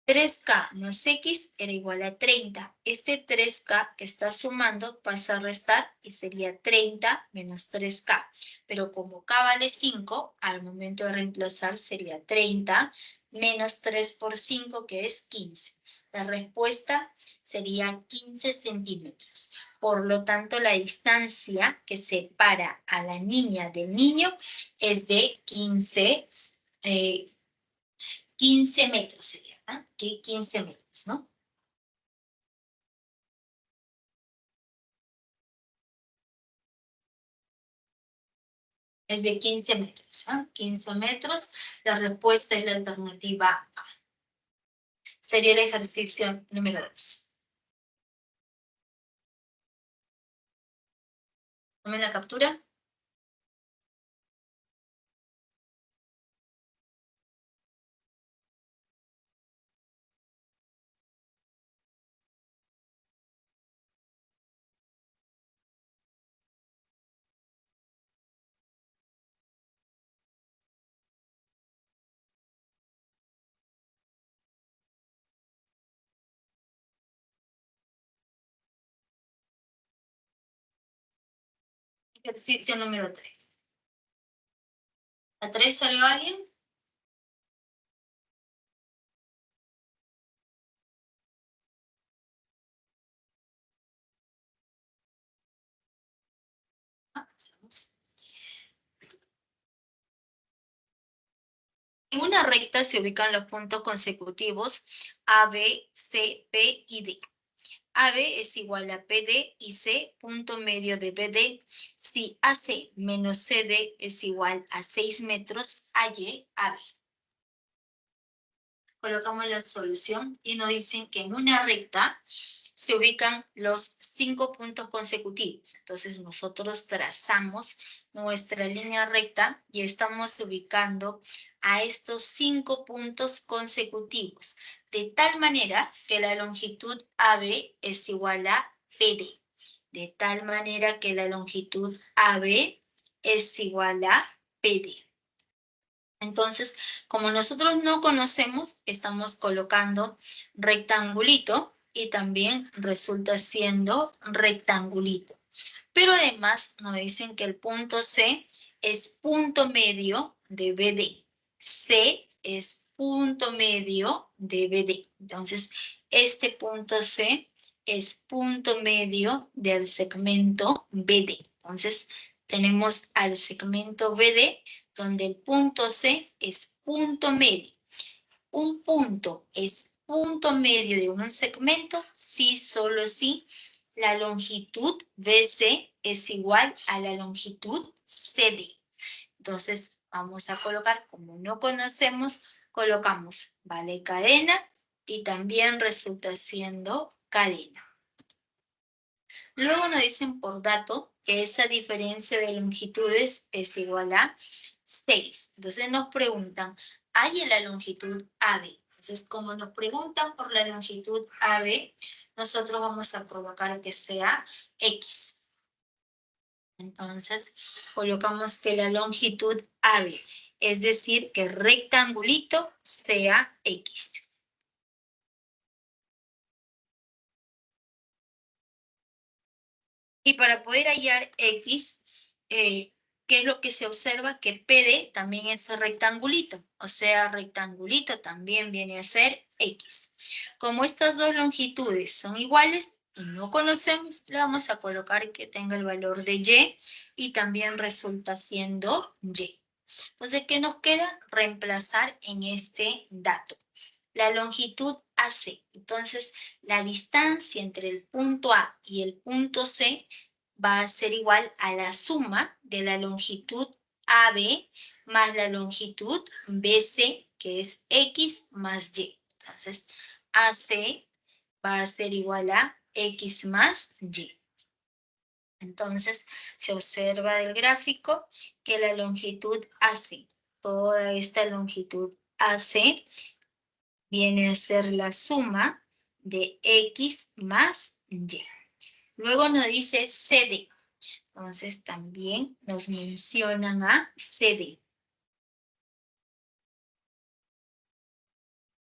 3K más X era igual a 30. Este 3K que está sumando pasa a restar y sería 30 menos 3K. Pero como K vale 5, al momento de reemplazar sería 30 menos 3 por 5, que es 15. La respuesta sería 15 centímetros. Por lo tanto, la distancia que separa a la niña del niño es de 15 metros sería, ¿no? 15 metros, ¿no? Es de 15 metros, ¿no? 15 metros, la respuesta es la alternativa A. Sería el ejercicio número 2. Tomen la captura. Ejercicio número 3. ¿A 3 salió alguien? Pasamos. En una recta se ubican los puntos consecutivos A, B, C, P y D. AB es igual a PD y C, punto medio de BD. Si AC menos CD es igual a 6 metros, halle AB. Colocamos la solución y nos dicen que en una recta se ubican los 5 puntos consecutivos. Entonces nosotros trazamos nuestra línea recta y estamos ubicando a estos 5 puntos consecutivos, de tal manera que la longitud AB es igual a PD. De tal manera que la longitud AB es igual a PD. Entonces, como nosotros no conocemos, estamos colocando rectangulito y también resulta siendo rectangulito. Pero además nos dicen que el punto C es punto medio de BD. C es punto medio de BD. Entonces, este punto C es punto medio del segmento BD. Entonces, tenemos al segmento BD, donde el punto C es punto medio. Un punto es punto medio de un segmento si solo si la longitud BC es igual a la longitud CD. Entonces, vamos a colocar, como no conocemos, colocamos vale cadena y también resulta siendo cadena. Luego nos dicen por dato que esa diferencia de longitudes es igual a 6. Entonces nos preguntan, ¿hay en la longitud AB? Entonces, como nos preguntan por la longitud AB, nosotros vamos a colocar que sea X. Entonces, colocamos que la longitud AB, es decir, que rectangulito sea X. Y para poder hallar X, ¿qué es lo que se observa? Que PD también es rectangulito, o sea, rectangulito también viene a ser X. Como estas dos longitudes son iguales y no conocemos, le vamos a colocar que tenga el valor de Y y también resulta siendo Y. Entonces, ¿qué nos queda? Reemplazar en este dato. La longitud AC. Entonces, la distancia entre el punto A y el punto C va a ser igual a la suma de la longitud AB más la longitud BC, que es X más Y. Entonces, AC va a ser igual a X más Y. Entonces, se observa del gráfico que la longitud AC, toda esta longitud AC, viene a ser la suma de X más Y. Luego nos dice CD. Entonces, también nos mencionan a CD.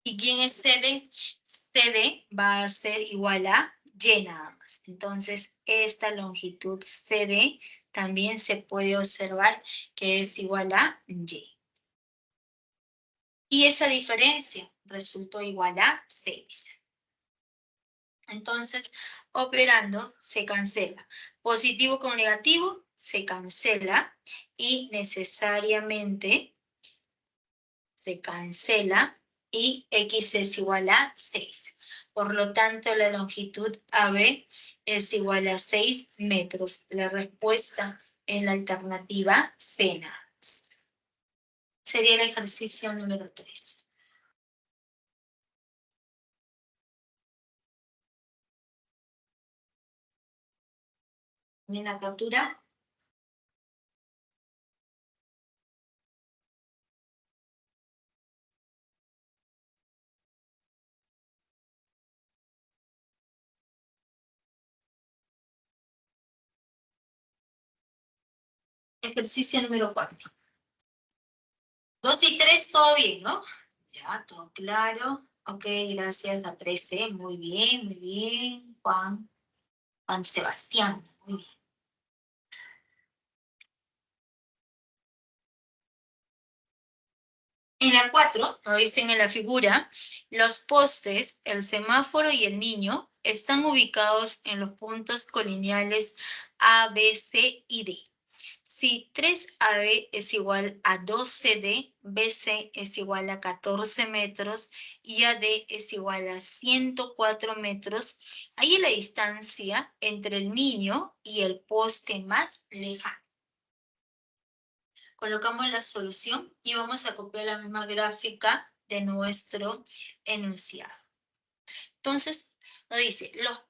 ¿Y quién es CD? CD va a ser igual a Y nada más. Entonces, esta longitud CD también se puede observar que es igual a Y. Y esa diferencia resultó igual a 6. Entonces, operando, se cancela. Positivo con negativo, se cancela y necesariamente se cancela y X es igual a 6. Por lo tanto, la longitud AB es igual a 6 metros. La respuesta en la alternativa C. Sería el ejercicio número 3. ¿Bien la captura? Ejercicio número 4. 2 y 3, todo bien, ¿no? Ya, todo claro. Ok, gracias, la 13. Muy bien, muy bien. Juan Sebastián, muy bien. En la 4, nos dicen en la figura, los postes, el semáforo y el niño están ubicados en los puntos colineales A, B, C y D. Si 3AB es igual a 2CD, BC es igual a 14 metros y AD es igual a 104 metros, ahí es la distancia entre el niño y el poste más lejano. Colocamos la solución y vamos a copiar la misma gráfica de nuestro enunciado. Entonces, nos dice, los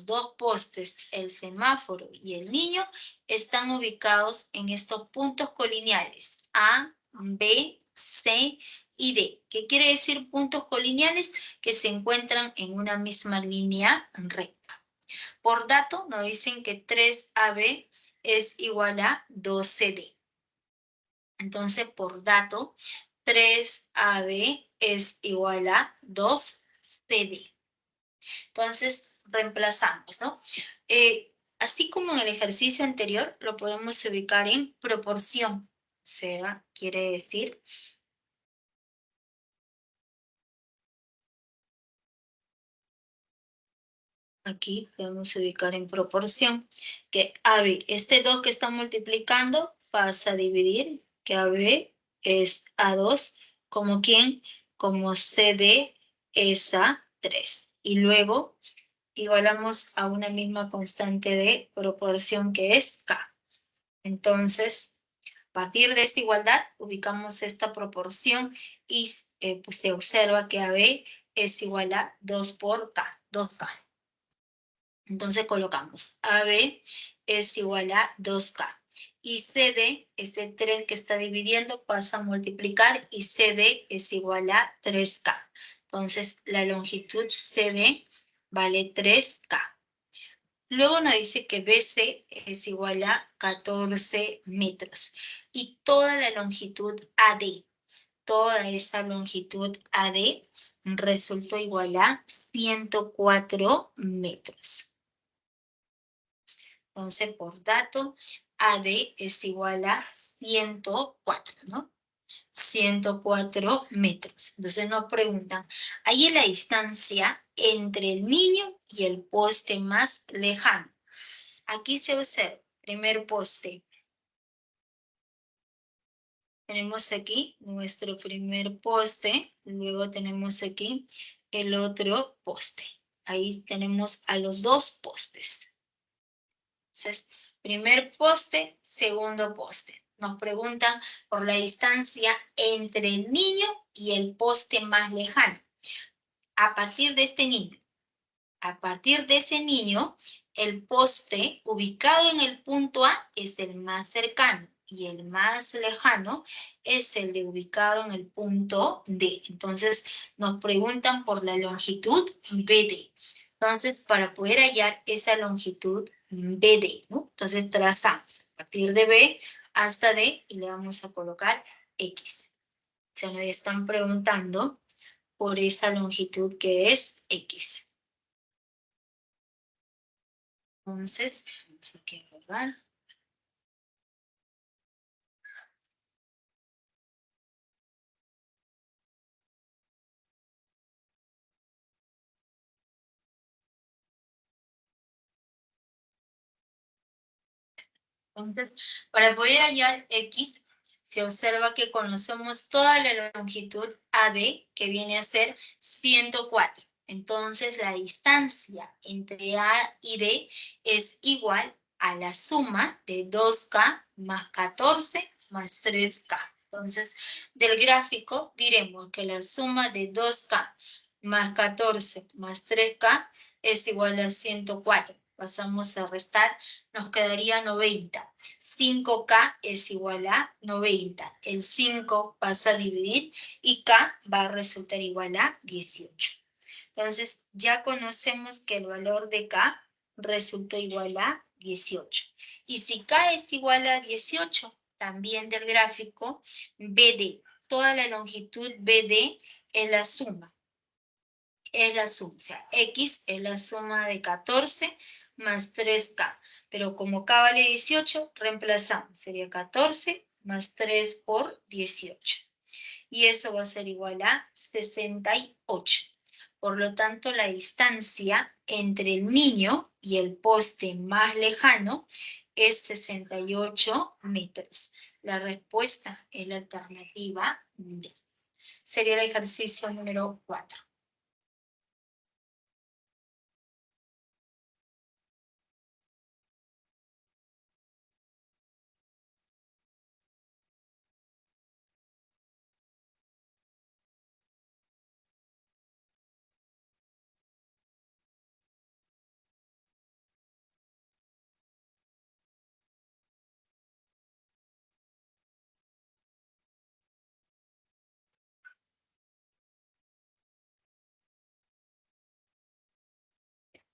dos postes, el semáforo y el niño, están ubicados en estos puntos colineales, A, B, C y D. ¿Qué quiere decir puntos colineales? Que se encuentran en una misma línea recta. Por dato, nos dicen que 3AB es igual a 2CD. Entonces, por dato, 3AB es igual a 2CD. Entonces, reemplazamos, ¿no? Así como en el ejercicio anterior, lo podemos ubicar en proporción. O sea, quiere decir aquí podemos ubicar en proporción que AB, este 2 que está multiplicando, pasa a dividir, que AB es A2, como ¿quién? Como CD es A3. Y luego igualamos a una misma constante de proporción que es K. Entonces, a partir de esta igualdad, ubicamos esta proporción y pues se observa que AB es igual a 2 por K, 2K. Entonces colocamos AB es igual a 2K. Y CD, este 3 que está dividiendo, pasa a multiplicar y CD es igual a 3K. Entonces la longitud CD vale 3K. Luego nos dice que BC es igual a 14 metros. Y toda la longitud AD, toda esa longitud AD resultó igual a 104 metros. Entonces, por dato, AD es igual a 104, ¿no? 104 metros. Entonces nos preguntan, ahí es la distancia entre el niño y el poste más lejano. Aquí se observa, primer poste. Tenemos aquí nuestro primer poste, luego tenemos aquí el otro poste. Ahí tenemos a los dos postes. Entonces, primer poste, segundo poste. Nos preguntan por la distancia entre el niño y el poste más lejano. A partir de este niño, a partir de ese niño, el poste ubicado en el punto A es el más cercano y el más lejano es el de ubicado en el punto D. Entonces, nos preguntan por la longitud BD. Entonces, para poder hallar esa longitud BD, ¿no? Entonces, trazamos a partir de B hasta D y le vamos a colocar X. Se nos están preguntando por esa longitud que es X. Entonces, vamos aquí a borrar. Entonces, para poder hallar X, se observa que conocemos toda la longitud AD, que viene a ser 104. Entonces, la distancia entre A y D es igual a la suma de 2K más 14 más 3K. Entonces, del gráfico diremos que la suma de 2K más 14 más 3K es igual a 104. Pasamos a restar, nos quedaría 90. 5K es igual a 90. El 5 pasa a dividir y K va a resultar igual a 18. Entonces, ya conocemos que el valor de K resulta igual a 18. Y si K es igual a 18, también del gráfico, BD, toda la longitud BD es la suma. O sea, X es la suma de 14 más 3K. Pero como K vale 18, reemplazamos. Sería 14 más 3 por 18. Y eso va a ser igual a 68. Por lo tanto, la distancia entre el niño y el poste más lejano es 68 metros. La respuesta es la alternativa D. Sería el ejercicio número 4.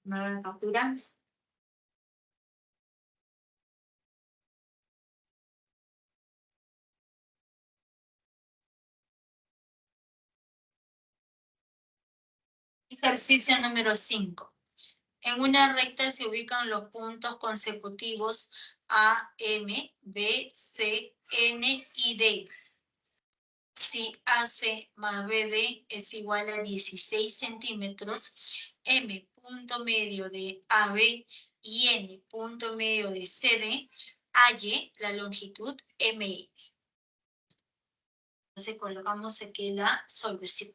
Nueva captura. Ejercicio número 5. En una recta se ubican los puntos consecutivos A, M, B, C, N y D. Si AC más BD es igual a 16 centímetros, M punto medio de AB y N punto medio de CD, halle la longitud ME. Entonces colocamos aquí la solución.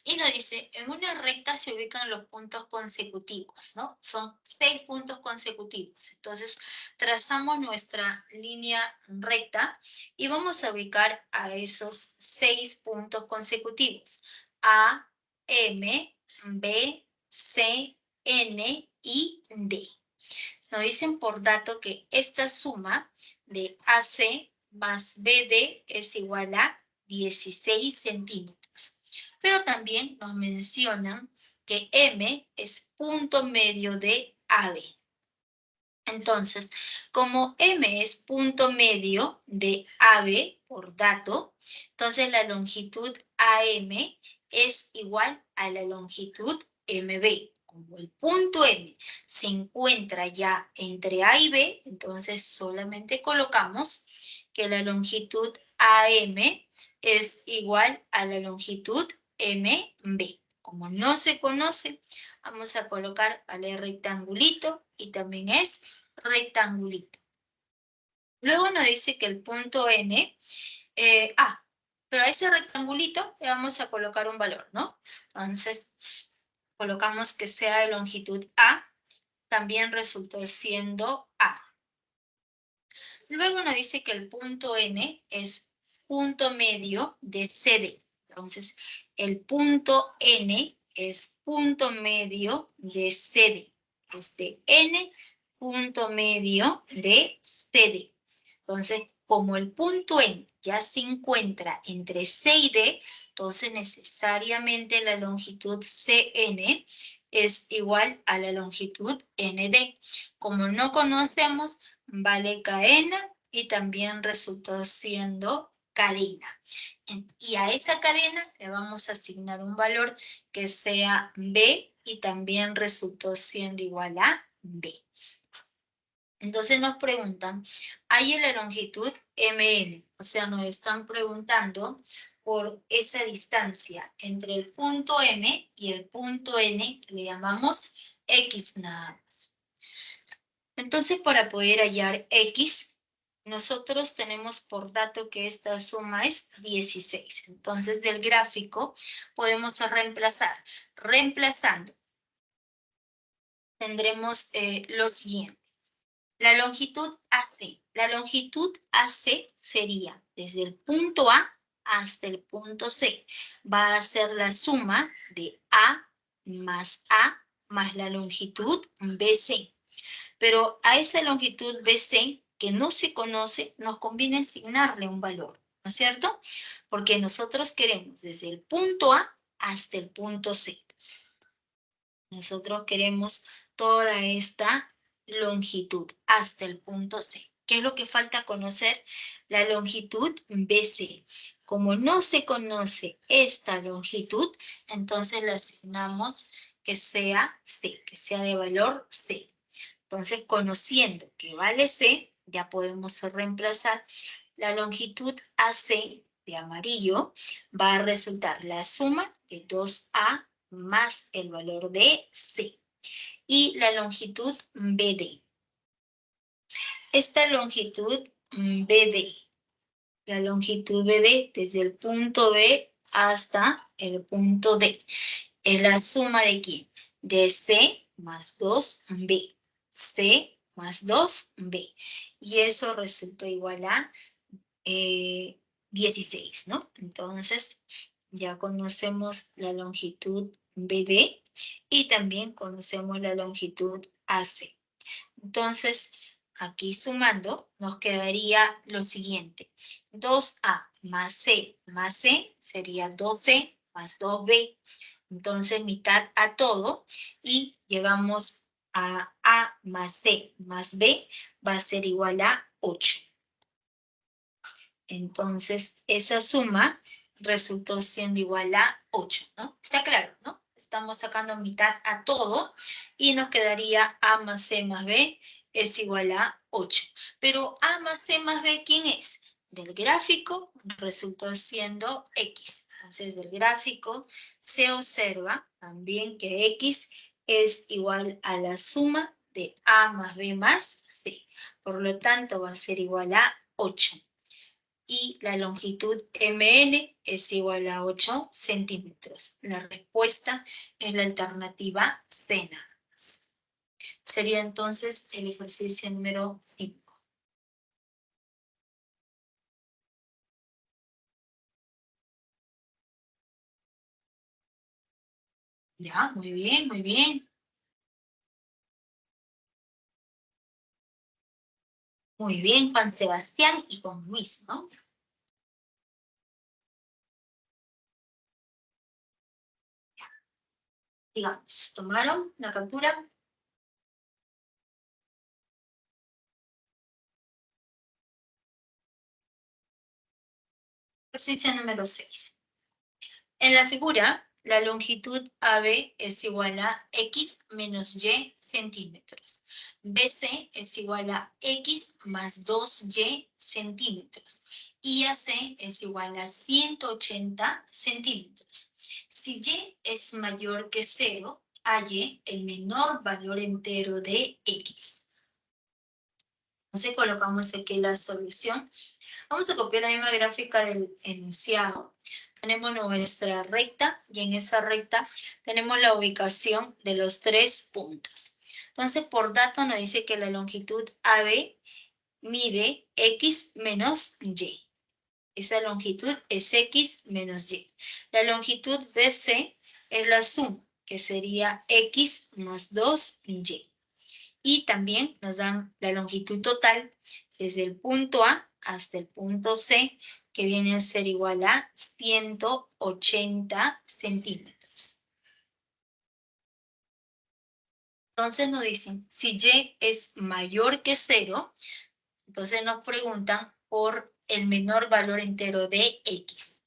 Y nos dice, en una recta se ubican los puntos consecutivos, ¿no? Son 6 puntos consecutivos. Entonces, trazamos nuestra línea recta y vamos a ubicar a esos 6 puntos consecutivos. A, M, B, C, N y D. Nos dicen por dato que esta suma de AC más BD es igual a 16 centímetros. Pero también nos mencionan que M es punto medio de AB. Entonces, como M es punto medio de AB por dato, entonces la longitud AM es igual a la longitud MB. como el punto M se encuentra ya entre A y B, entonces solamente colocamos que la longitud AM es igual a la longitud MB. Como no se conoce, vamos a colocar al rectangulito y también es rectangulito. Luego nos dice que el punto N, pero a ese rectangulito le vamos a colocar un valor, ¿no? Entonces, colocamos que sea de longitud A, también resultó siendo A. Luego nos dice que el punto N es punto medio de CD. Entonces, el punto N es punto medio de CD. Este N, punto medio de CD. Entonces, como el punto N ya se encuentra entre C y D, entonces necesariamente la longitud CN es igual a la longitud ND. Como no conocemos, vale cadena y también resultó siendo cadena. Y a esa cadena le vamos a asignar un valor que sea B y también resultó siendo igual a B. Entonces nos preguntan, hay la longitud MN, o sea, nos están preguntando por esa distancia entre el punto M y el punto N, que le llamamos X nada más. Entonces, para poder hallar X, nosotros tenemos por dato que esta suma es 16. Entonces, del gráfico podemos reemplazar. Reemplazando, tendremos lo siguiente. La longitud AC. La longitud AC sería desde el punto A hasta el punto C. Va a ser la suma de A más la longitud BC. Pero a esa longitud BC que no se conoce, nos conviene asignarle un valor, ¿no es cierto? Porque nosotros queremos desde el punto A hasta el punto C. Nosotros queremos toda esta longitud hasta el punto C. ¿Qué es lo que falta conocer? La longitud BC. Como no se conoce esta longitud, entonces le asignamos que sea C, que sea de valor C. Entonces, conociendo que vale C, ya podemos reemplazar la longitud AC de amarillo, va a resultar la suma de 2A más el valor de C. Y la longitud BD. Esta longitud BD, la longitud BD desde el punto B hasta el punto D, es la suma de ¿quién? De C más 2B. C más 2B. Y eso resultó igual a 16, ¿no? Entonces, ya conocemos la longitud BD y también conocemos la longitud AC. Entonces, aquí sumando, nos quedaría lo siguiente. 2A más C sería 2C más 2B. Entonces, mitad a todo y llegamos a A más C más B va a ser igual a 8. Entonces, esa suma resultó siendo igual a 8, ¿no? Está claro, ¿no? Estamos sacando mitad a todo y nos quedaría A más C más B es igual a 8. Pero A más C más B, ¿quién es? Del gráfico resultó siendo X. Entonces, del gráfico se observa también que X es igual a la suma de A más B más C. Por lo tanto, va a ser igual a 8. Y la longitud MN es igual a 8 centímetros. La respuesta es la alternativa C. Sería entonces el ejercicio número 5. Ya, muy bien, muy bien. Muy bien, Juan Sebastián y con Luis, ¿no? Ya. Digamos, ¿tomaron la captura? Ejercicio número 6. En la figura, la longitud AB es igual a X menos Y centímetros. BC es igual a X más 2Y centímetros. Y AC es igual a 180 centímetros. Si Y es mayor que 0, halle el menor valor entero de X. Entonces colocamos aquí la solución. Vamos a copiar la misma gráfica del enunciado. Tenemos nuestra recta y en esa recta tenemos la ubicación de los 3 puntos. Entonces, por dato nos dice que la longitud AB mide X menos Y. Esa longitud es X menos Y. La longitud BC es la suma, que sería X más 2Y. Y también nos dan la longitud total desde el punto A hasta el punto C, que viene a ser igual a 180 centímetros. Entonces nos dicen, si Y es mayor que 0, entonces nos preguntan por el menor valor entero de X.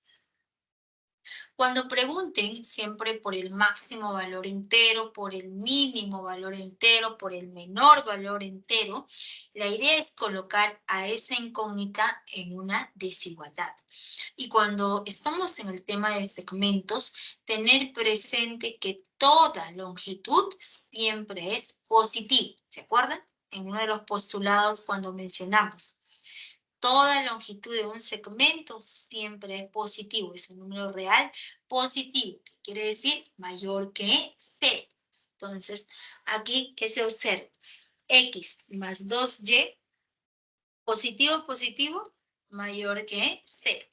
Cuando pregunten, siempre por el máximo valor entero, por el mínimo valor entero, por el menor valor entero, la idea es colocar a esa incógnita en una desigualdad. Y cuando estamos en el tema de segmentos, tener presente que toda longitud siempre es positiva. ¿Se acuerdan? En uno de los postulados cuando mencionamos. Toda longitud de un segmento siempre es positivo, es un número real positivo, que quiere decir mayor que 0. Entonces, aquí, ¿qué se observa? X más 2Y, positivo, positivo, mayor que 0.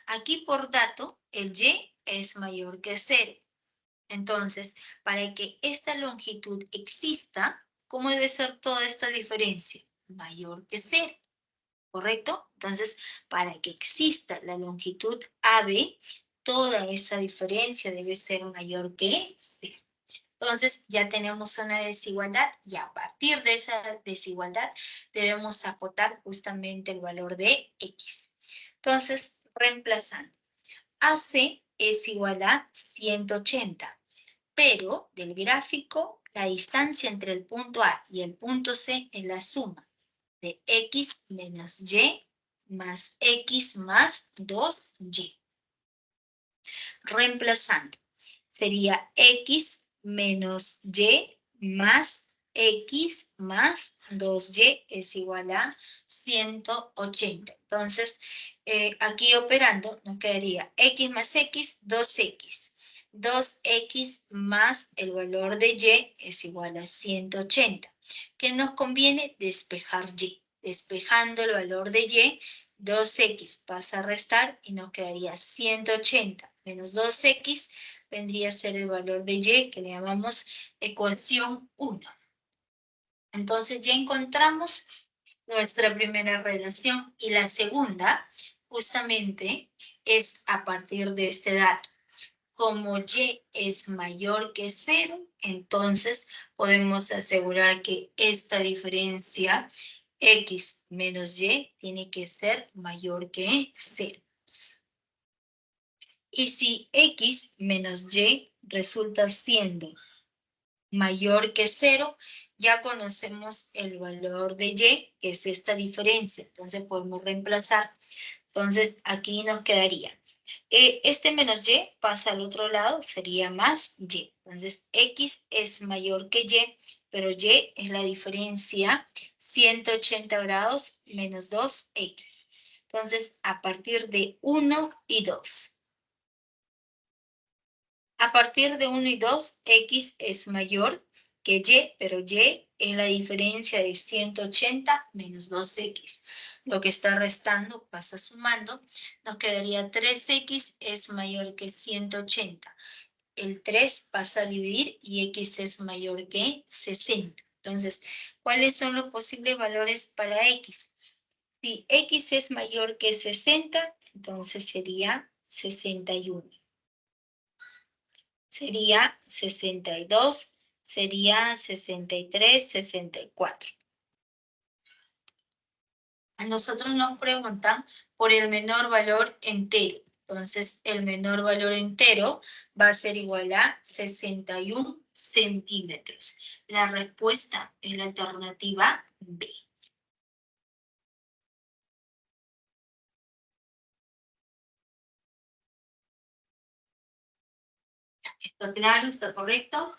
Aquí, por dato, el Y es mayor que 0. Entonces, para que esta longitud exista, ¿cómo debe ser toda esta diferencia? Mayor que 0. ¿Correcto? Entonces, para que exista la longitud AB, toda esa diferencia debe ser mayor que 0. Entonces, ya tenemos una desigualdad y a partir de esa desigualdad debemos acotar justamente el valor de X. Entonces, reemplazando, AC es igual a 180, pero del gráfico, la distancia entre el punto A y el punto C es la suma de X menos Y más X más 2Y. Reemplazando, sería X menos Y más X más 2Y es igual a 180. Entonces, aquí operando nos quedaría X más X, 2X. 2X más el valor de Y es igual a 180. ¿Qué nos conviene? Despejar Y. Despejando el valor de Y, 2X pasa a restar y nos quedaría 180 menos 2X vendría a ser el valor de Y, que le llamamos ecuación 1. Entonces ya encontramos nuestra primera relación y la segunda justamente es a partir de este dato. Como Y es mayor que 0, entonces podemos asegurar que esta diferencia X menos Y tiene que ser mayor que 0. Y si X menos Y resulta siendo mayor que 0, ya conocemos el valor de Y, que es esta diferencia. Entonces podemos reemplazar. Entonces aquí nos quedaría. Este menos Y pasa al otro lado, sería más Y. Entonces X es mayor que Y, pero Y es la diferencia 180 grados menos 2X. Entonces, a partir de 1 y 2. A partir de 1 y 2, X es mayor que Y, pero Y es la diferencia de 180 menos 2X. Lo que está restando pasa sumando. Nos quedaría 3X es mayor que 180. El 3 pasa a dividir y X es mayor que 60. Entonces, ¿cuáles son los posibles valores para X? Si X es mayor que 60, entonces sería 61. Sería 62, sería 63, 64. A nosotros nos preguntan por el menor valor entero. Entonces, el menor valor entero va a ser igual a 61 centímetros. La respuesta es la alternativa B. ¿Está claro? ¿Está correcto?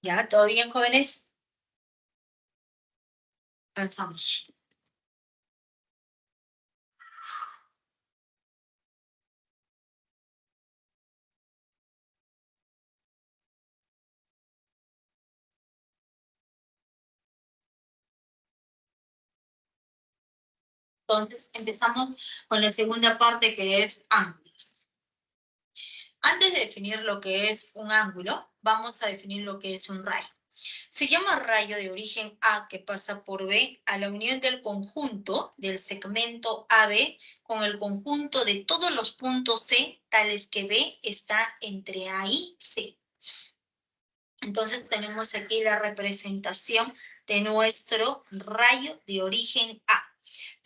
¿Ya? ¿Todo bien, jóvenes? Avanzamos. Entonces, empezamos con la segunda parte que es ángulos. Antes de definir lo que es un ángulo, vamos a definir lo que es un rayo. Se llama rayo de origen A que pasa por B a la unión del conjunto del segmento AB con el conjunto de todos los puntos C, tales que B está entre A y C. Entonces tenemos aquí la representación de nuestro rayo de origen A.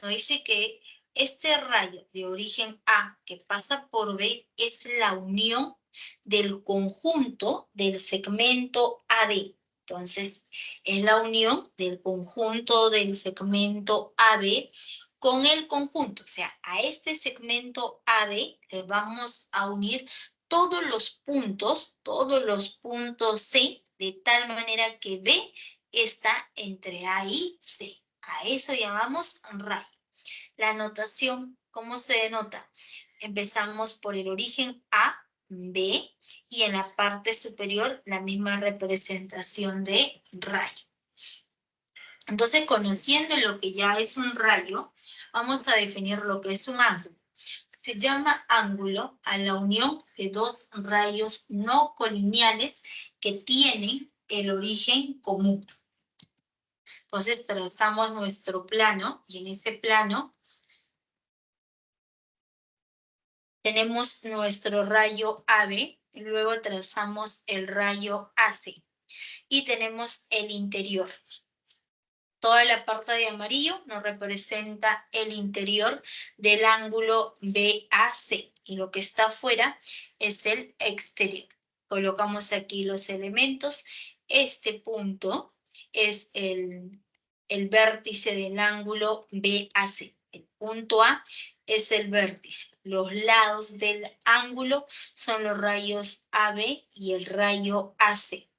Nos dice que este rayo de origen A que pasa por B es la unión del conjunto del segmento AB. Entonces, es la unión del conjunto del segmento AB con el conjunto. O sea, a este segmento AB le vamos a unir todos los puntos C, de tal manera que B está entre A y C. A eso llamamos rayo. La notación, ¿cómo se denota? Empezamos por el origen A, B, y en la parte superior la misma representación de rayo. Entonces, conociendo lo que ya es un rayo, vamos a definir lo que es un ángulo. Se llama ángulo a la unión de dos rayos no colineales que tienen el origen común. Entonces, trazamos nuestro plano y en ese plano tenemos nuestro rayo AB, luego trazamos el rayo AC y tenemos el interior. Toda la parte de amarillo nos representa el interior del ángulo BAC y lo que está afuera es el exterior. Colocamos aquí los elementos. Este punto es el vértice del ángulo BAC. El punto A es el vértice. Los lados del ángulo son los rayos AB y el rayo AC.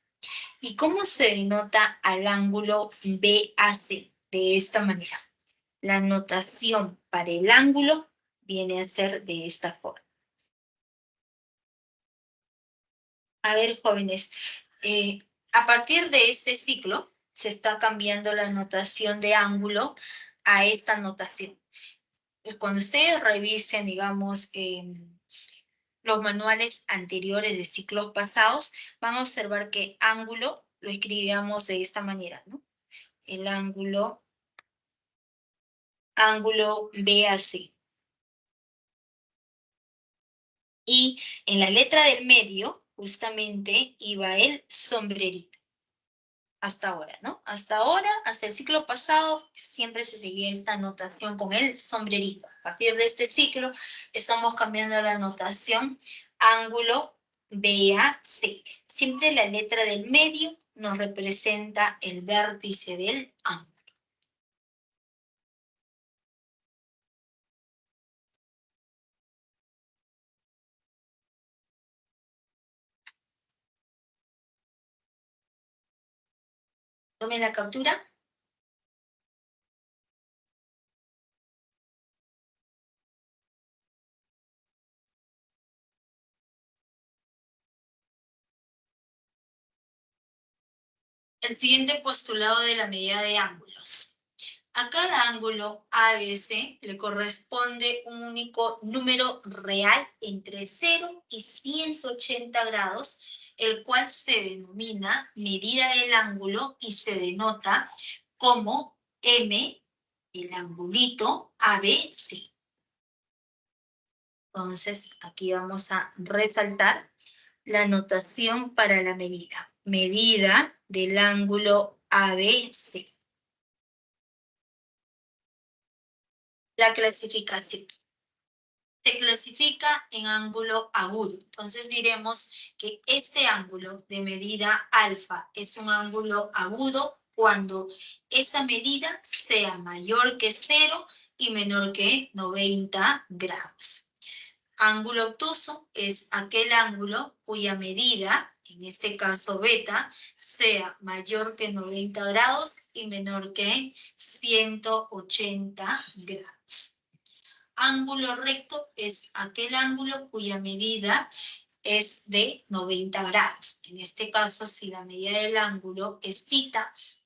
¿Y cómo se denota al ángulo BAC? De esta manera. La notación para el ángulo viene a ser de esta forma. A ver, jóvenes, a partir de este ciclo se está cambiando la notación de ángulo a esta notación. Cuando ustedes revisen, digamos, los manuales anteriores de ciclos pasados, van a observar que ángulo lo escribíamos de esta manera, ¿no? El ángulo BAC. Y en la letra del medio, justamente, iba el sombrerito. hasta ahora, ¿no? Hasta ahora, hasta el ciclo pasado, siempre se seguía esta notación con el sombrerito. A partir de este ciclo, estamos cambiando la notación ángulo BAC. Siempre la letra del medio nos representa el vértice del ángulo. Tomen la captura. El siguiente postulado de la medida de ángulos. A cada ángulo ABC le corresponde un único número real entre 0 y 180 grados, el cual se denomina medida del ángulo y se denota como M, el angulito ABC. Entonces, aquí vamos a resaltar la notación para la medida. Medida del ángulo ABC. La clasificación. Se clasifica en ángulo agudo. Entonces diremos que este ángulo de medida alfa es un ángulo agudo cuando esa medida sea mayor que 0 y menor que 90 grados. Ángulo obtuso es aquel ángulo cuya medida, en este caso beta, sea mayor que 90 grados y menor que 180 grados. Ángulo recto es aquel ángulo cuya medida es de 90 grados. En este caso, si la medida del ángulo es θ,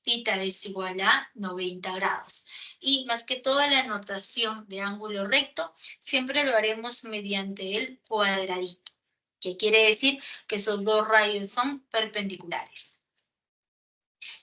θ es igual a 90 grados. Y más que toda la notación de ángulo recto, siempre lo haremos mediante el cuadradito, que quiere decir que esos dos rayos son perpendiculares.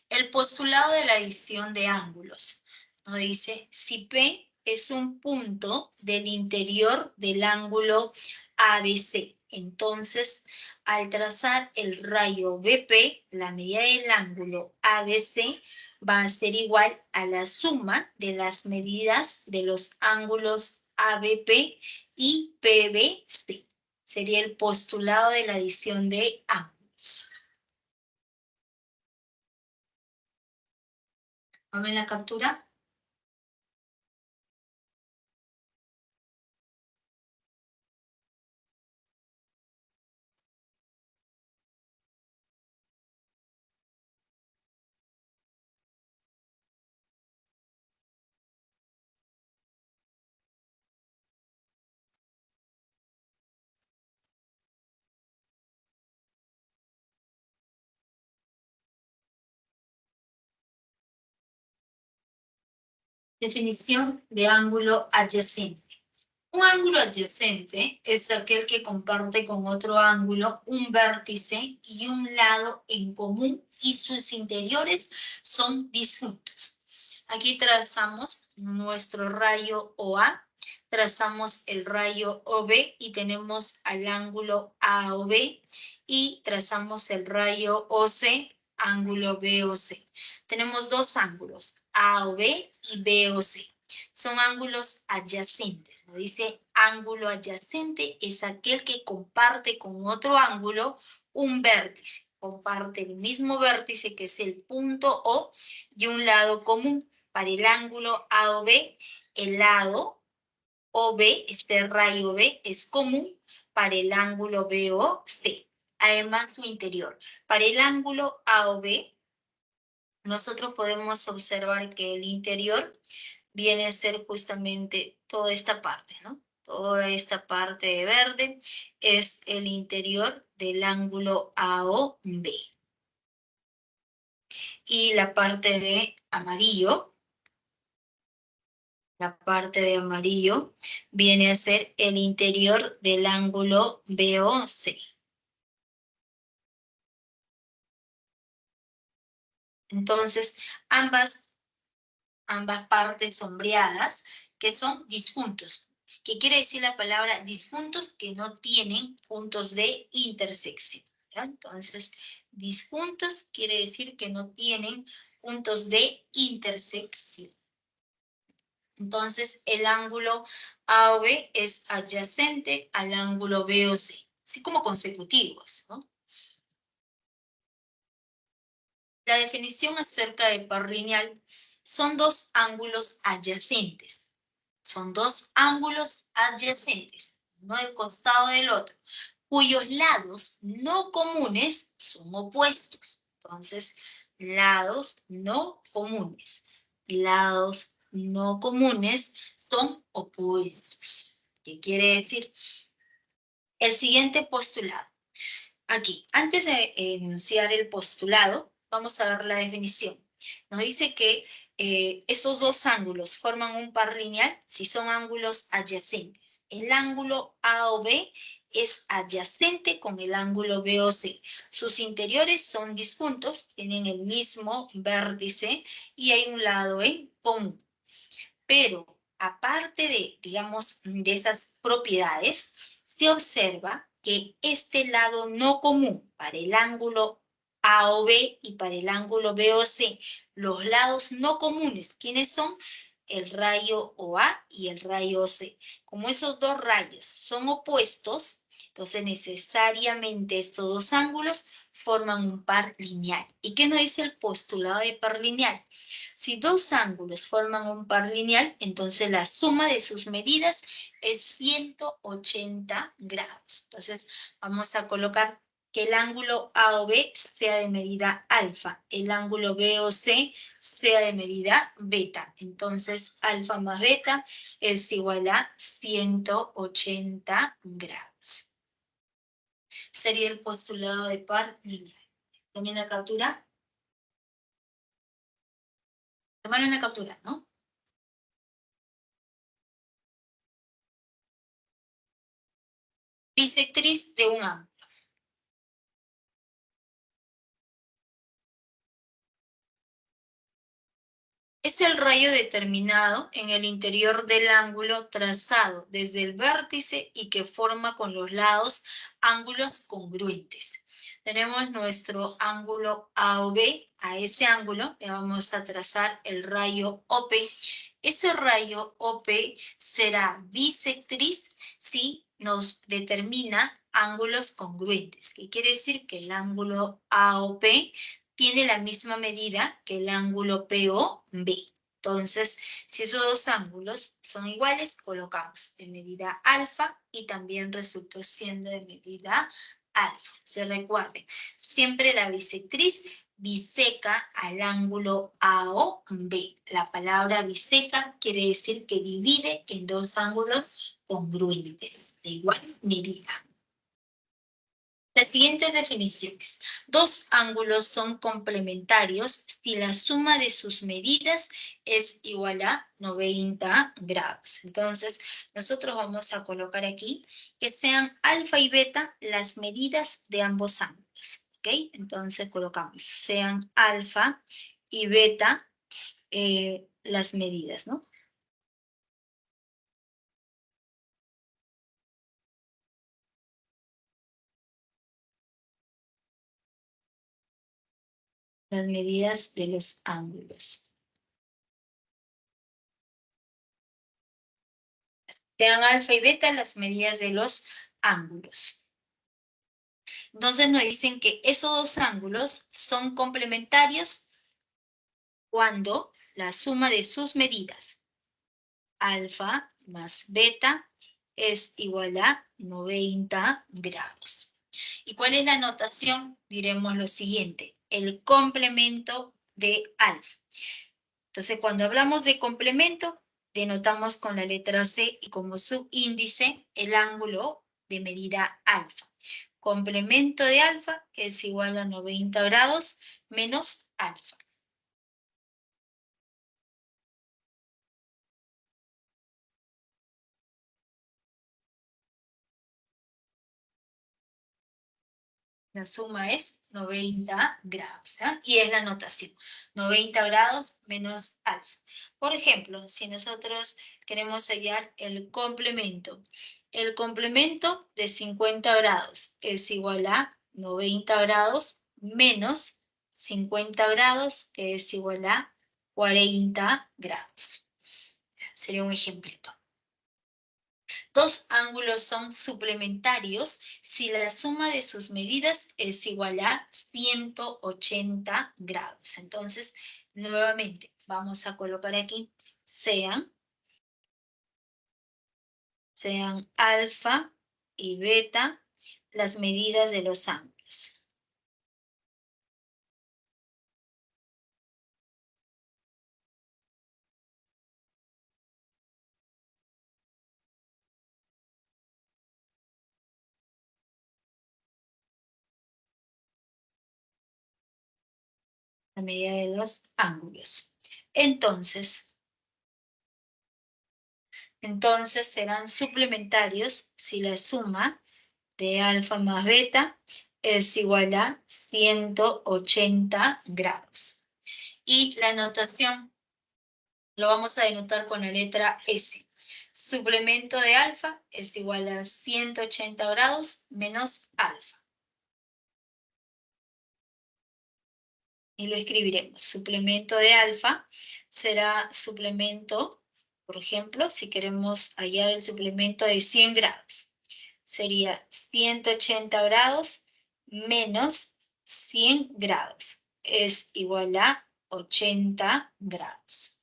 El postulado de la adición de ángulos nos dice si P es un punto del interior del ángulo ABC. Entonces, al trazar el rayo BP, la medida del ángulo ABC va a ser igual a la suma de las medidas de los ángulos ABP y PBC. Sería el postulado de la adición de ángulos. ¿Tomen la captura? Definición de ángulo adyacente. Un ángulo adyacente es aquel que comparte con otro ángulo un vértice y un lado en común y sus interiores son disjuntos. Aquí trazamos nuestro rayo OA, trazamos el rayo OB y tenemos al ángulo AOB y trazamos el rayo OC, ángulo BOC. Tenemos dos ángulos, AOB y BOC. Son ángulos adyacentes, ¿no? Dice ángulo adyacente es aquel que comparte con otro ángulo un vértice. Comparte el mismo vértice que es el punto O y un lado común. Para el ángulo AOB, el lado OB, este rayo B, es común para el ángulo BOC. Además, su interior. Para el ángulo AOB, nosotros podemos observar que el interior viene a ser justamente toda esta parte, ¿no? Toda esta parte de verde es el interior del ángulo AOB. Y la parte de amarillo, viene a ser el interior del ángulo BOC. Entonces, ambas partes sombreadas que son disjuntos. ¿Qué quiere decir la palabra disjuntos? Que no tienen puntos de intersección. ¿Ya? Entonces, disjuntos quiere decir que no tienen puntos de intersección. Entonces, el ángulo AOB es adyacente al ángulo BOC, así como consecutivos, ¿no? La definición acerca de par lineal son dos ángulos adyacentes. Son dos ángulos adyacentes, uno del costado del otro, cuyos lados no comunes son opuestos. Entonces, lados no comunes. Lados no comunes son opuestos. ¿Qué quiere decir? El siguiente postulado. Aquí, antes de enunciar el postulado, vamos a ver la definición. Nos dice que estos dos ángulos forman un par lineal si son ángulos adyacentes. El ángulo AOB es adyacente con el ángulo BOC. Sus interiores son disjuntos, tienen el mismo vértice y hay un lado en común. Pero aparte de, digamos, de esas propiedades, se observa que este lado no común para el ángulo AOB y para el ángulo BOC, los lados no comunes, ¿quiénes son? El rayo OA y el rayo OC. Como esos dos rayos son opuestos, entonces necesariamente estos dos ángulos forman un par lineal. ¿Y qué nos dice el postulado de par lineal? Si dos ángulos forman un par lineal, entonces la suma de sus medidas es 180 grados. Entonces vamos a colocar que el ángulo AOB sea de medida alfa, el ángulo BOC sea de medida beta. Entonces alfa más beta es igual a 180 grados. Sería el postulado de par lineal. ¿Tomen la captura? Tomaron la captura, ¿no? Bisectriz de un ángulo. Es el rayo determinado en el interior del ángulo trazado desde el vértice y que forma con los lados ángulos congruentes. Tenemos nuestro ángulo AOB, a ese ángulo le vamos a trazar el rayo OP. Ese rayo OP será bisectriz si nos determina ángulos congruentes, que quiere decir que el ángulo AOP tiene la misma medida que el ángulo POB. Entonces, si esos dos ángulos son iguales, colocamos de medida alfa y también resulta siendo de medida alfa. Se recuerden, siempre la bisectriz biseca al ángulo AOB. La palabra biseca quiere decir que divide en dos ángulos congruentes de igual medida. Las siguientes definiciones. Dos ángulos son complementarios si la suma de sus medidas es igual a 90 grados. Entonces, nosotros vamos a colocar aquí que sean alfa y beta las medidas de ambos ángulos. ¿Ok? Entonces colocamos sean alfa y beta las medidas, ¿no? Las medidas de los ángulos. Sean alfa y beta las medidas de los ángulos. Entonces nos dicen que esos dos ángulos son complementarios cuando la suma de sus medidas, alfa más beta, es igual a 90 grados. ¿Y cuál es la notación? Diremos lo siguiente, el complemento de alfa. Entonces, cuando hablamos de complemento, denotamos con la letra C y como subíndice el ángulo de medida alfa. Complemento de alfa es igual a 90 grados menos alfa. La suma es 90 grados, ¿eh? Y es la notación. 90 grados menos alfa. Por ejemplo, si nosotros queremos hallar el complemento de 50 grados es igual a 90 grados menos 50 grados, que es igual a 40 grados. Sería un ejemplito. Dos ángulos son suplementarios si la suma de sus medidas es igual a 180 grados. Entonces, nuevamente, vamos a colocar aquí, sean alfa y beta las medidas de los ángulos. La medida de los ángulos. Entonces serán suplementarios si la suma de alfa más beta es igual a 180 grados. Y la notación lo vamos a denotar con la letra S. Suplemento de alfa es igual a 180 grados menos alfa. Y lo escribiremos. Suplemento de alfa será suplemento, por ejemplo, si queremos hallar el suplemento de 100 grados, sería 180 grados menos 100 grados. Es igual a 80 grados.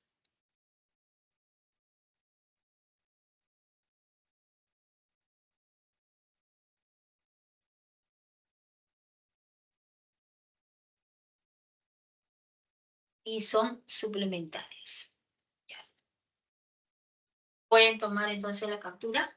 Y son suplementarios. Ya está. Pueden tomar entonces la captura.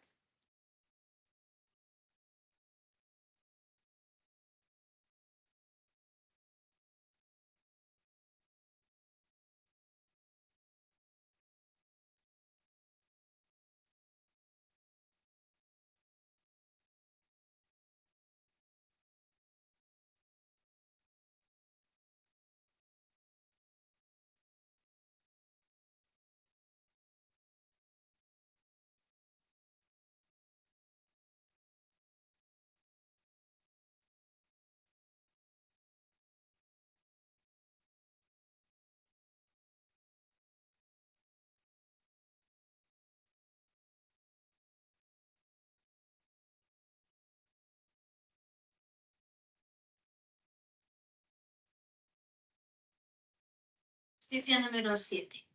Ejercicio número 7.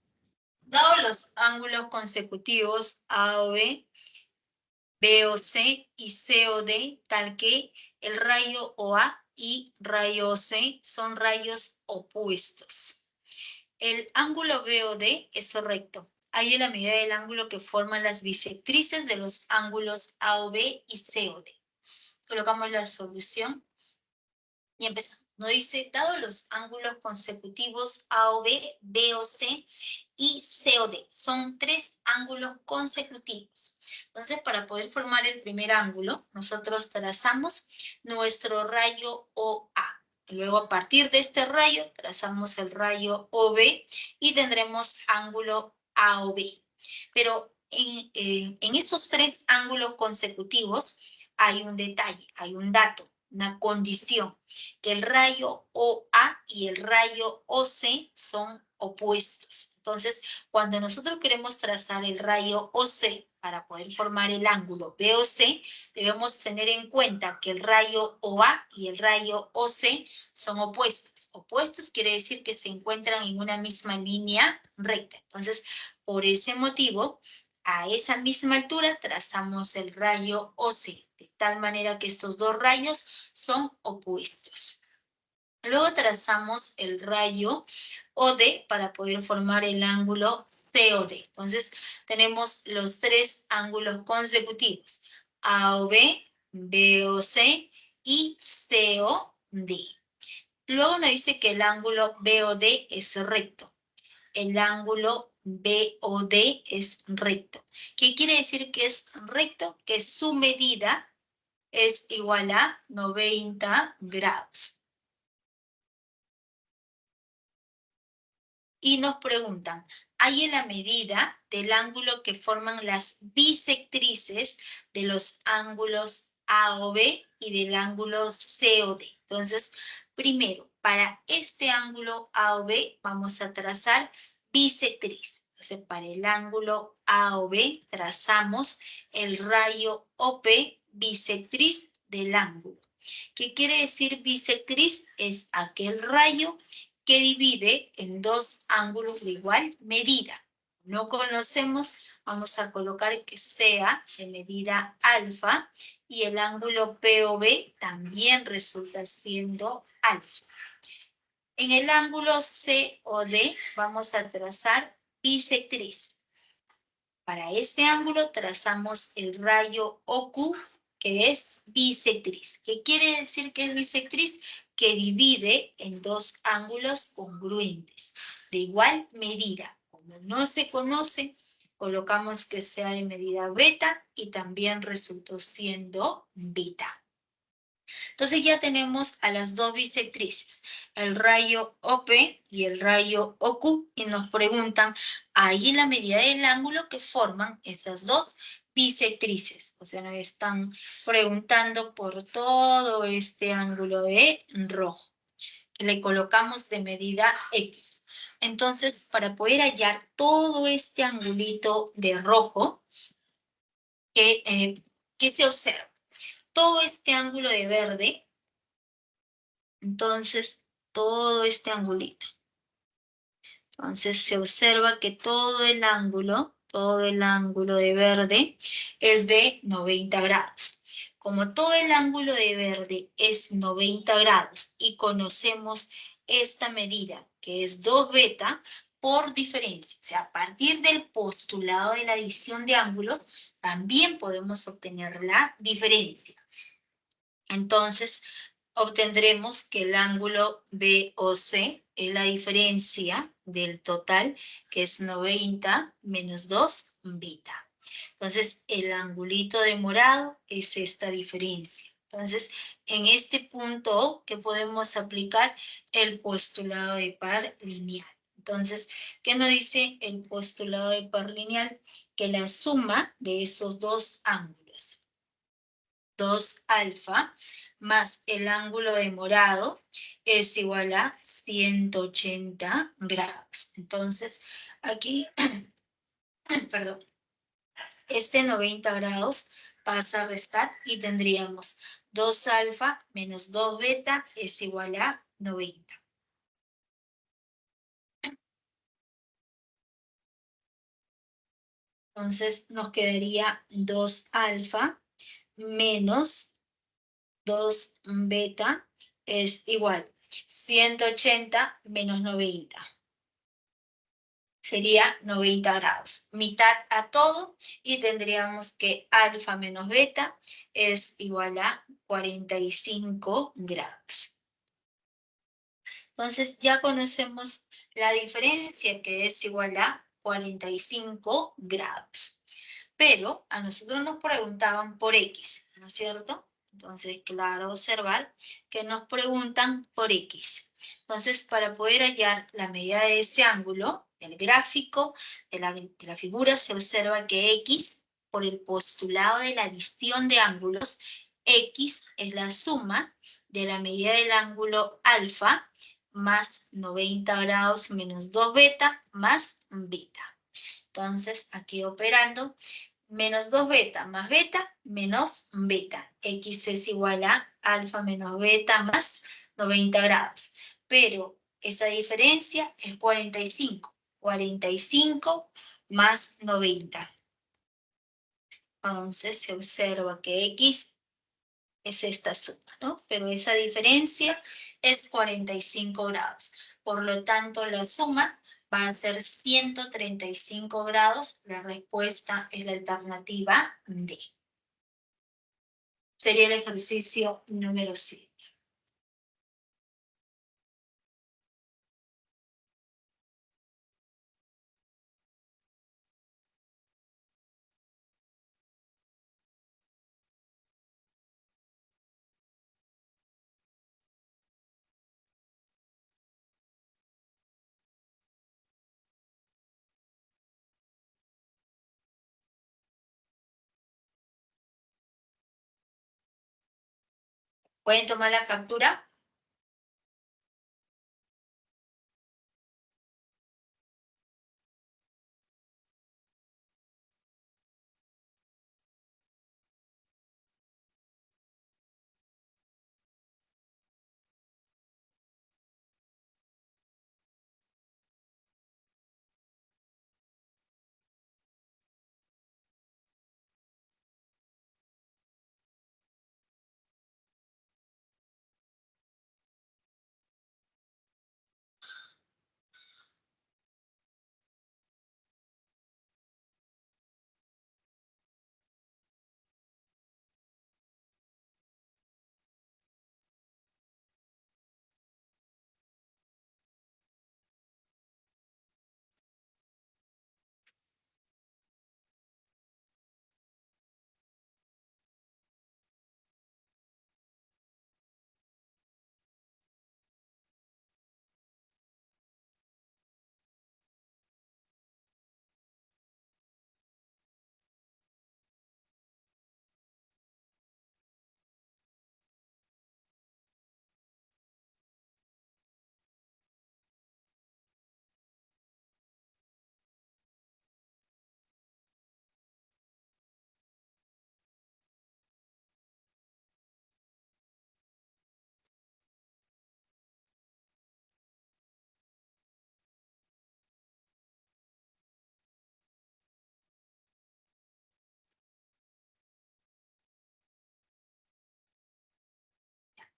Dado los ángulos consecutivos A o B, B o C y C o D, tal que el rayo OA y rayo OC son rayos opuestos. El ángulo BOD es recto. Hay la medida del ángulo que forman las bisectrices de los ángulos AOB y COD. Colocamos la solución y empezamos. Nos dice, dado los ángulos consecutivos AOB, BOC y COD, son tres ángulos consecutivos. Entonces, para poder formar el primer ángulo, nosotros trazamos nuestro rayo OA. Luego, a partir de este rayo, trazamos el rayo OB y tendremos ángulo AOB. Pero en esos tres ángulos consecutivos hay un detalle, hay un dato, una condición, que el rayo OA y el rayo OC son opuestos. Entonces, cuando nosotros queremos trazar el rayo OC para poder formar el ángulo BOC, debemos tener en cuenta que el rayo OA y el rayo OC son opuestos. Opuestos quiere decir que se encuentran en una misma línea recta. Entonces, por ese motivo, a esa misma altura trazamos el rayo OC, de tal manera que estos dos rayos son opuestos. Luego trazamos el rayo OD para poder formar el ángulo COD. Entonces, tenemos los tres ángulos consecutivos, AOB, BOC y COD. Luego nos dice que el ángulo BOD es recto. El ángulo BOD es recto. ¿Qué quiere decir que es recto? Que su medida es igual a 90 grados. Y nos preguntan, hay en la medida del ángulo que forman las bisectrices de los ángulos AOB y del ángulo COD. Entonces, Primero, para este ángulo AOB vamos a trazar bisectriz. Entonces, para el ángulo AOB trazamos el rayo OP bisectriz del ángulo. ¿Qué quiere decir bisectriz? Es aquel rayo que divide en dos ángulos de igual medida. No conocemos, vamos a colocar que sea de medida alfa y el ángulo POB también resulta siendo alfa. En el ángulo COD vamos a trazar bisectriz. Para este ángulo trazamos el rayo OQ, que es bisectriz. ¿Qué quiere decir que es bisectriz? Que divide en dos ángulos congruentes, de igual medida. Como no se conoce, colocamos que sea de medida beta y también resultó siendo beta. Entonces ya tenemos a las dos bisectrices, el rayo OP y el rayo OQ, y nos preguntan ahí la medida del ángulo que forman esas dos bisectrices. O sea, nos están preguntando por todo este ángulo de rojo, que le colocamos de medida X. Entonces, para poder hallar todo este angulito de rojo, ¿qué se observa? Todo este ángulo de verde, entonces todo este angulito. Entonces se observa que todo el ángulo de verde es de 90 grados. Como todo el ángulo de verde es 90 grados y conocemos esta medida, que es 2 beta, por diferencia, o sea, a partir del postulado de la adición de ángulos, también podemos obtener la diferencia. Entonces, obtendremos que el ángulo BOC es la diferencia del total, que es 90 menos 2 beta. Entonces, el angulito de morado es esta diferencia. Entonces, en este punto que podemos aplicar el postulado de par lineal. Entonces, ¿qué nos dice el postulado de par lineal? Que la suma de esos dos ángulos, 2 alfa, más el ángulo de morado es igual a 180 grados. Entonces, aquí, perdón, este 90 grados pasa a restar y tendríamos 2 alfa menos 2 beta es igual a 90. Entonces, nos quedaría 2 alfa menos 2 beta es igual 180 menos 90. Sería 90 grados. Mitad a todo y tendríamos que alfa menos beta es igual a 45 grados. Entonces ya conocemos la diferencia, que es igual a 45 grados. Pero a nosotros nos preguntaban por X, ¿no es cierto? Entonces, claro, observar que nos preguntan por X. Entonces, para poder hallar la medida de ese ángulo, del gráfico, de la figura, se observa que X, por el postulado de la adición de ángulos, X es la suma de la medida del ángulo alfa más 90 grados menos 2 beta más beta. Entonces, aquí operando, menos 2 beta más beta menos beta. X es igual a alfa menos beta más 90 grados. Pero esa diferencia es 45. 45 más 90. Entonces se observa que X es esta suma, ¿no? Pero esa diferencia es 45 grados. Por lo tanto, la suma va a ser 135 grados. La respuesta es la alternativa D. Sería el ejercicio número 7. ¿Pueden tomar la captura?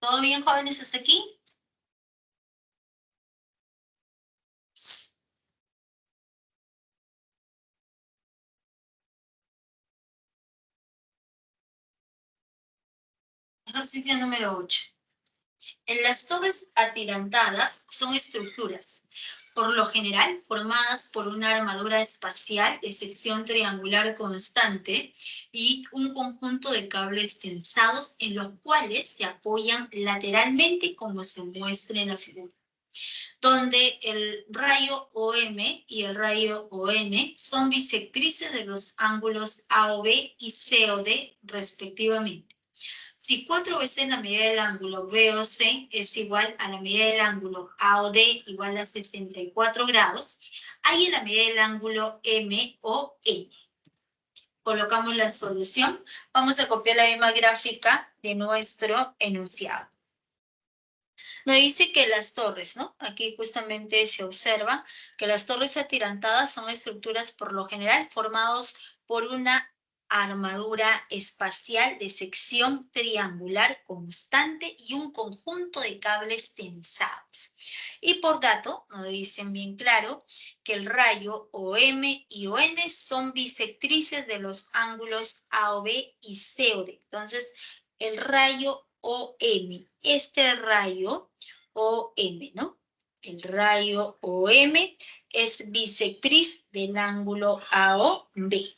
¿Todo bien, jóvenes, hasta aquí? Ejercicio número 8. En las torres atirantadas son estructuras, por lo general formadas por una armadura espacial de sección triangular constante y un conjunto de cables tensados en los cuales se apoyan lateralmente como se muestra en la figura, donde el rayo OM y el rayo ON son bisectrices de los ángulos AOB y COD respectivamente. Si 4 veces la medida del ángulo BOC es igual a la medida del ángulo AOD igual a 64 grados, hay en la medida del ángulo MON. Colocamos la solución. Vamos a copiar la misma gráfica de nuestro enunciado. Nos dice que las torres, ¿no? Aquí justamente se observa que las torres atirantadas son estructuras por lo general formadas por una armadura espacial de sección triangular constante y un conjunto de cables tensados. Y por dato, nos dicen bien claro que el rayo OM y ON son bisectrices de los ángulos AOB y COD. Entonces, el rayo OM, este rayo OM, ¿no? El rayo OM es bisectriz del ángulo AOB.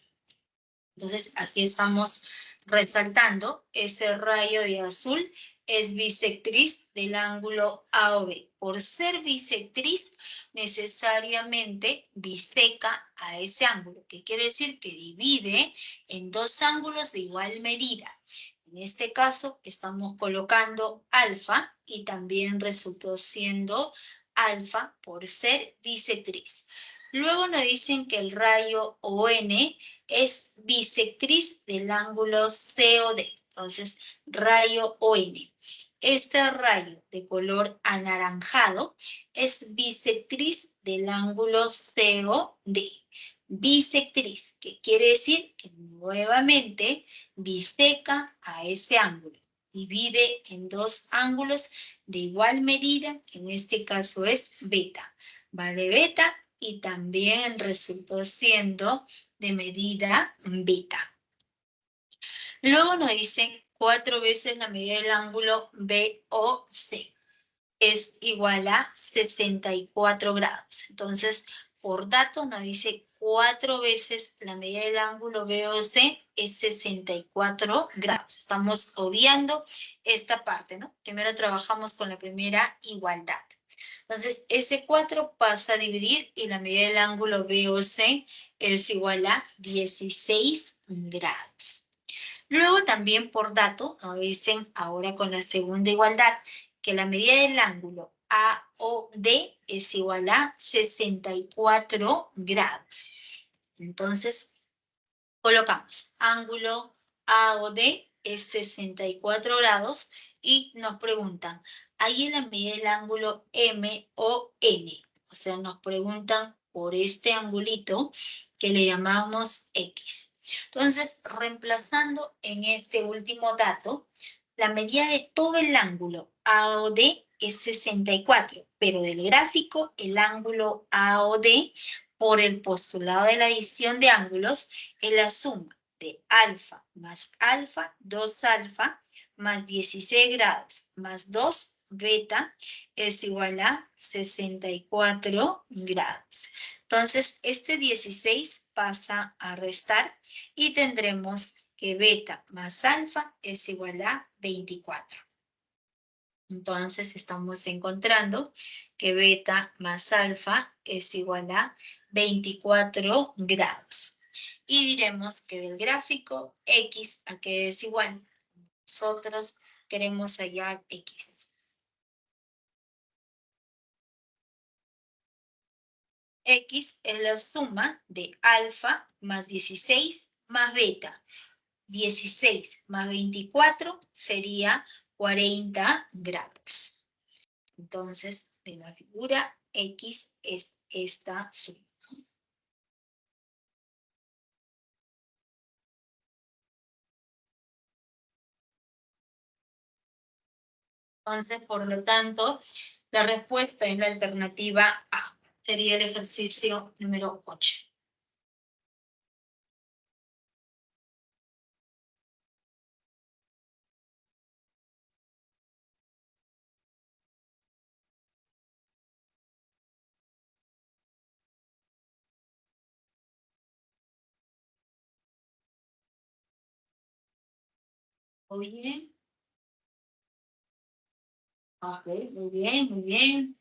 Entonces, aquí estamos resaltando ese rayo de azul es bisectriz del ángulo AOB. Por ser bisectriz, necesariamente biseca a ese ángulo, que quiere decir que divide en dos ángulos de igual medida. En este caso, estamos colocando alfa y también resultó siendo alfa por ser bisectriz. Luego nos dicen que el rayo ON es bisectriz del ángulo COD. Entonces, rayo ON. Este rayo de color anaranjado es bisectriz del ángulo COD. Bisectriz, que quiere decir que nuevamente biseca a ese ángulo. Divide en dos ángulos de igual medida, que en este caso es beta. Vale beta y también resultó siendo de medida beta. Luego nos dicen 4 veces la medida del ángulo BOC. Es igual a 64 grados. Entonces, por dato nos dice 4 veces la medida del ángulo BOC es 64 grados. Estamos obviando esta parte, ¿no? Primero trabajamos con la primera igualdad. Entonces, ese 4 pasa a dividir y la medida del ángulo BOC es igual a 16 grados. Luego también por dato nos dicen ahora con la segunda igualdad que la medida del ángulo AOD es igual a 64 grados. Entonces, colocamos ángulo AOD es 64 grados y nos preguntan, ¿hay en la medida del ángulo MON? O sea, nos preguntan por este angulito que le llamamos X. Entonces, reemplazando en este último dato, la medida de todo el ángulo AOD es 64, pero del gráfico el ángulo AOD por el postulado de la adición de ángulos es la suma de alfa más alfa, 2 alfa, más 16 grados, más 2 beta, es igual a 64 grados. Entonces, este 16 pasa a restar y tendremos que beta más alfa es igual a 24. Entonces, estamos encontrando que beta más alfa es igual a 24 grados. Y diremos que del gráfico X a qué es igual. Nosotros queremos hallar X. X es la suma de alfa más 16 más beta. 16 más 24 sería 40 grados. Entonces, de la figura X es esta suma. Entonces, por lo tanto, la respuesta es la alternativa A. Sería el ejercicio número 8. Muy bien. Ok, muy bien, muy bien.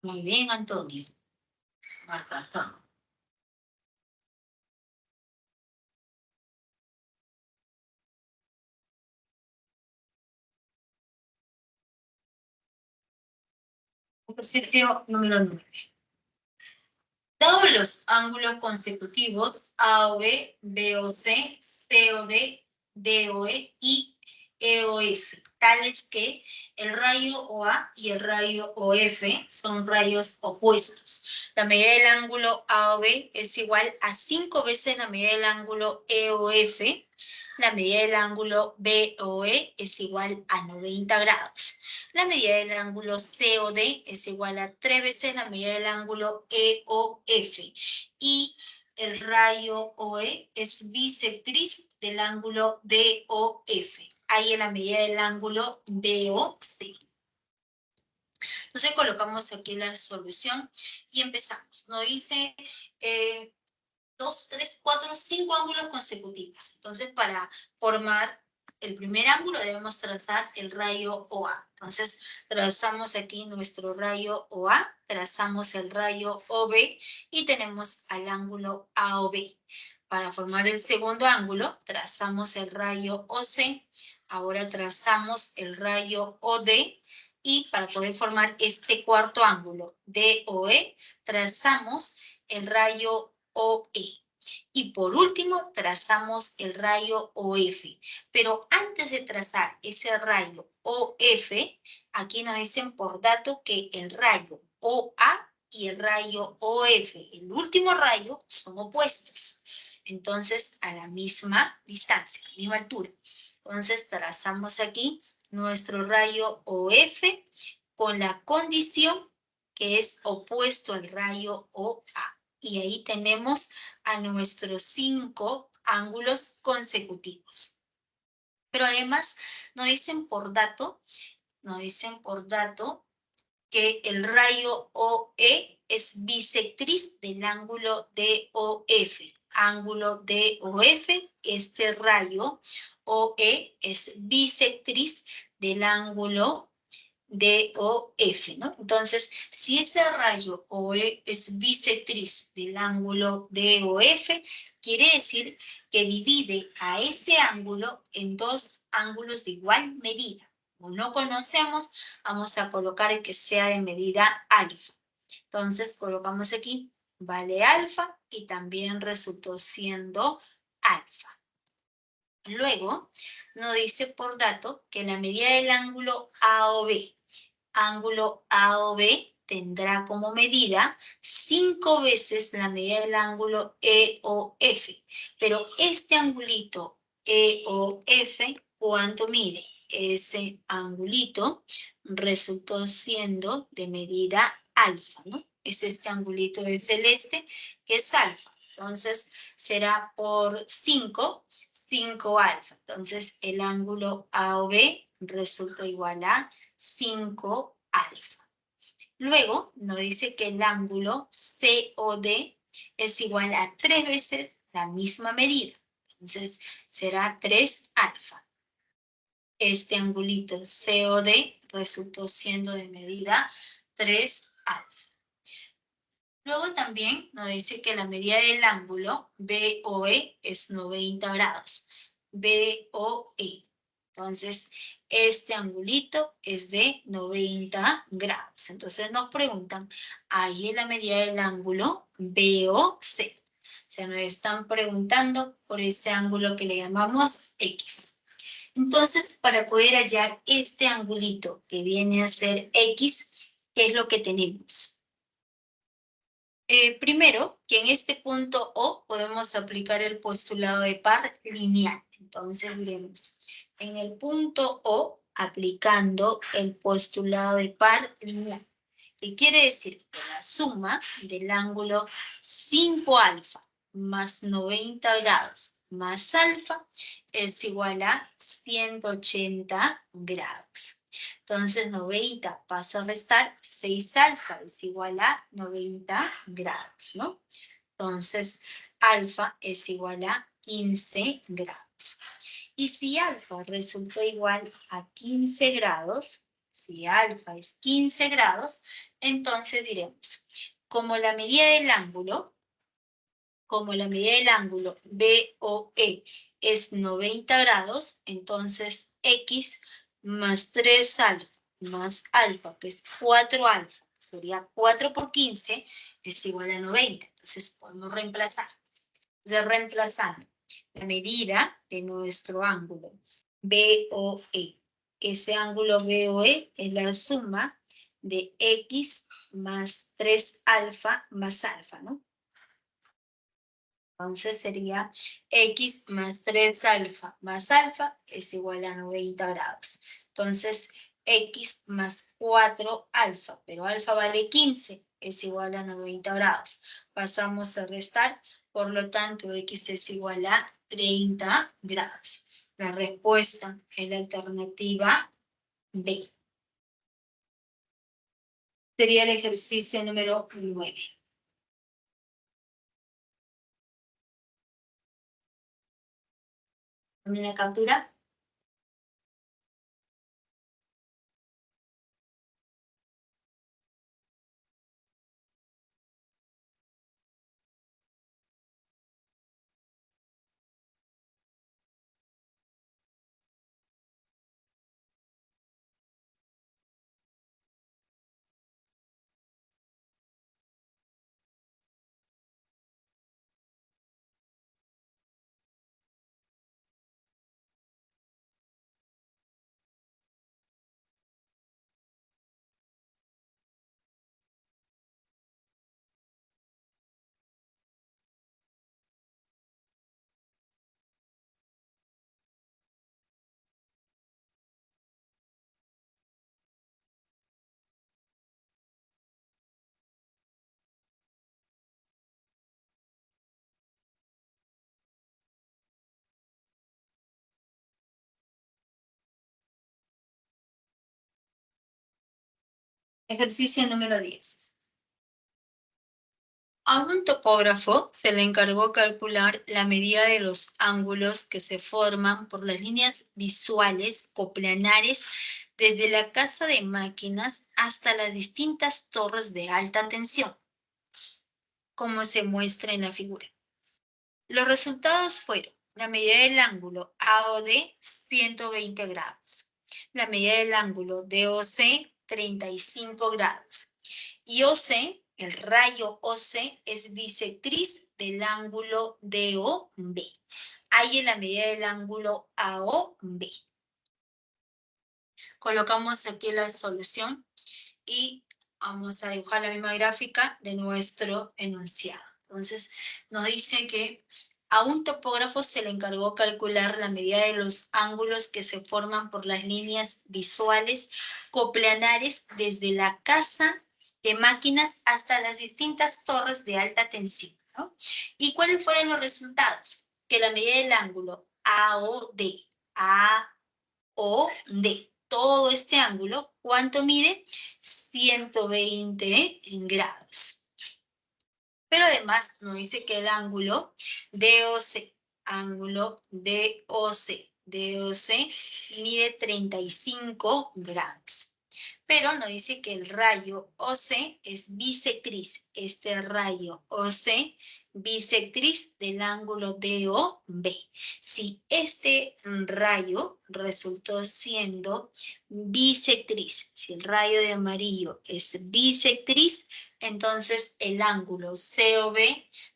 Muy bien, Antonio. Marco Antonio. Ejercicio número 9. Todos los ángulos consecutivos A o B, B o C, C o D, D o E y E o F, tales que el rayo OA y el rayo OF son rayos opuestos. La medida del ángulo AOB es igual a 5 veces la medida del ángulo EOF. La medida del ángulo BOE es igual a 90 grados. La medida del ángulo COD es igual a 3 veces la medida del ángulo EOF. Y el rayo OE es bisectriz del ángulo DOF. Ahí en la medida del ángulo BOC. Entonces colocamos aquí la solución y empezamos. Nos dice 2, 3, 4, 5 ángulos consecutivos. Entonces, para formar el primer ángulo debemos trazar el rayo OA. Entonces, trazamos aquí nuestro rayo OA, trazamos el rayo OB y tenemos al ángulo AOB. Para formar el segundo ángulo, trazamos el rayo OC, ahora trazamos el rayo OD y para poder formar este cuarto ángulo DOE, trazamos el rayo OE. Y por último, trazamos el rayo OF. Pero antes de trazar ese rayo OF, aquí nos dicen por dato que el rayo OA y el rayo OF, el último rayo, son opuestos. Entonces, a la misma distancia, a la misma altura. Entonces, trazamos aquí nuestro rayo OF con la condición que es opuesto al rayo OA. Y ahí tenemos a nuestros 5 ángulos consecutivos. Pero además nos dicen por dato que el rayo OE es bisectriz del ángulo DOF. Ángulo DOF, este rayo OE es bisectriz del ángulo DOF, ¿no? Entonces, si ese rayo OE es bisectriz del ángulo DOF, quiere decir que divide a ese ángulo en dos ángulos de igual medida. Como no conocemos, vamos a colocar que sea de medida alfa. Entonces, colocamos aquí, vale alfa y también resultó siendo alfa. Luego, nos dice por dato que la medida del ángulo AOB tendrá como medida 5 veces la medida del ángulo EOF. Pero este angulito EOF, ¿cuánto mide? Ese angulito resultó siendo de medida alfa, ¿no? Es este angulito de celeste que es alfa. Entonces, será por 5 alfa. Entonces, el ángulo AOB resulta igual a 5 alfa. Luego nos dice que el ángulo COD es igual a 3 veces la misma medida. Entonces, será 3 alfa. Este angulito COD resultó siendo de medida 3 alfa. Luego también nos dice que la medida del ángulo BOE es 90 grados. BOE. Entonces, este angulito es de 90 grados. Entonces nos preguntan, ahí es la medida del ángulo BOC. O sea, nos están preguntando por ese ángulo que le llamamos X. Entonces, para poder hallar este angulito que viene a ser X, ¿qué es lo que tenemos? Primero, que en este punto O podemos aplicar el postulado de par lineal. Entonces, diremos, en el punto O aplicando el postulado de par lineal. ¿Qué quiere decir? Que la suma del ángulo 5 alfa más 90 grados más alfa es igual a 180 grados. Entonces 90 pasa a restar 6 alfa es igual a 90 grados, ¿no? Entonces alfa es igual a 15 grados. Y si alfa resultó igual a 15 grados, si alfa es 15 grados, entonces diremos, como la medida del ángulo, BOE es 90 grados, entonces X más 3 alfa más alfa, que es 4 alfa, sería 4 por 15, es igual a 90. Entonces podemos reemplazar. Entonces reemplazando la medida de nuestro ángulo BOE. Ese ángulo BOE es la suma de X más 3 alfa más alfa, ¿no? Entonces sería X más 3 alfa más alfa es igual a 90 grados. Entonces X más 4 alfa, pero alfa vale 15, es igual a 90 grados. Pasamos a restar, por lo tanto X es igual a 30 grados. La respuesta es la alternativa B. Sería el ejercicio número 9. ¿Una captura? Ejercicio número 10. A un topógrafo se le encargó calcular la medida de los ángulos que se forman por las líneas visuales coplanares desde la casa de máquinas hasta las distintas torres de alta tensión, como se muestra en la figura. Los resultados fueron la medida del ángulo AOD 120 grados, la medida del ángulo DOC 35 grados y OC, el rayo OC es bisectriz del ángulo DOB. Hay en la medida del ángulo AOB. Colocamos aquí la solución y vamos a dibujar la misma gráfica de nuestro enunciado. Entonces, nos dice que a un topógrafo se le encargó calcular la medida de los ángulos que se forman por las líneas visuales coplanares desde la casa de máquinas hasta las distintas torres de alta tensión, ¿no? ¿Y cuáles fueron los resultados? Que la medida del ángulo AOD, todo este ángulo, ¿cuánto mide? 120 grados. Pero además nos dice que el ángulo DOC mide 35 grados. Pero nos dice que el rayo OC es bisectriz. Este rayo OC bisectriz del ángulo DOB. Si este rayo resultó siendo bisectriz, si el rayo de amarillo es bisectriz, entonces el ángulo COB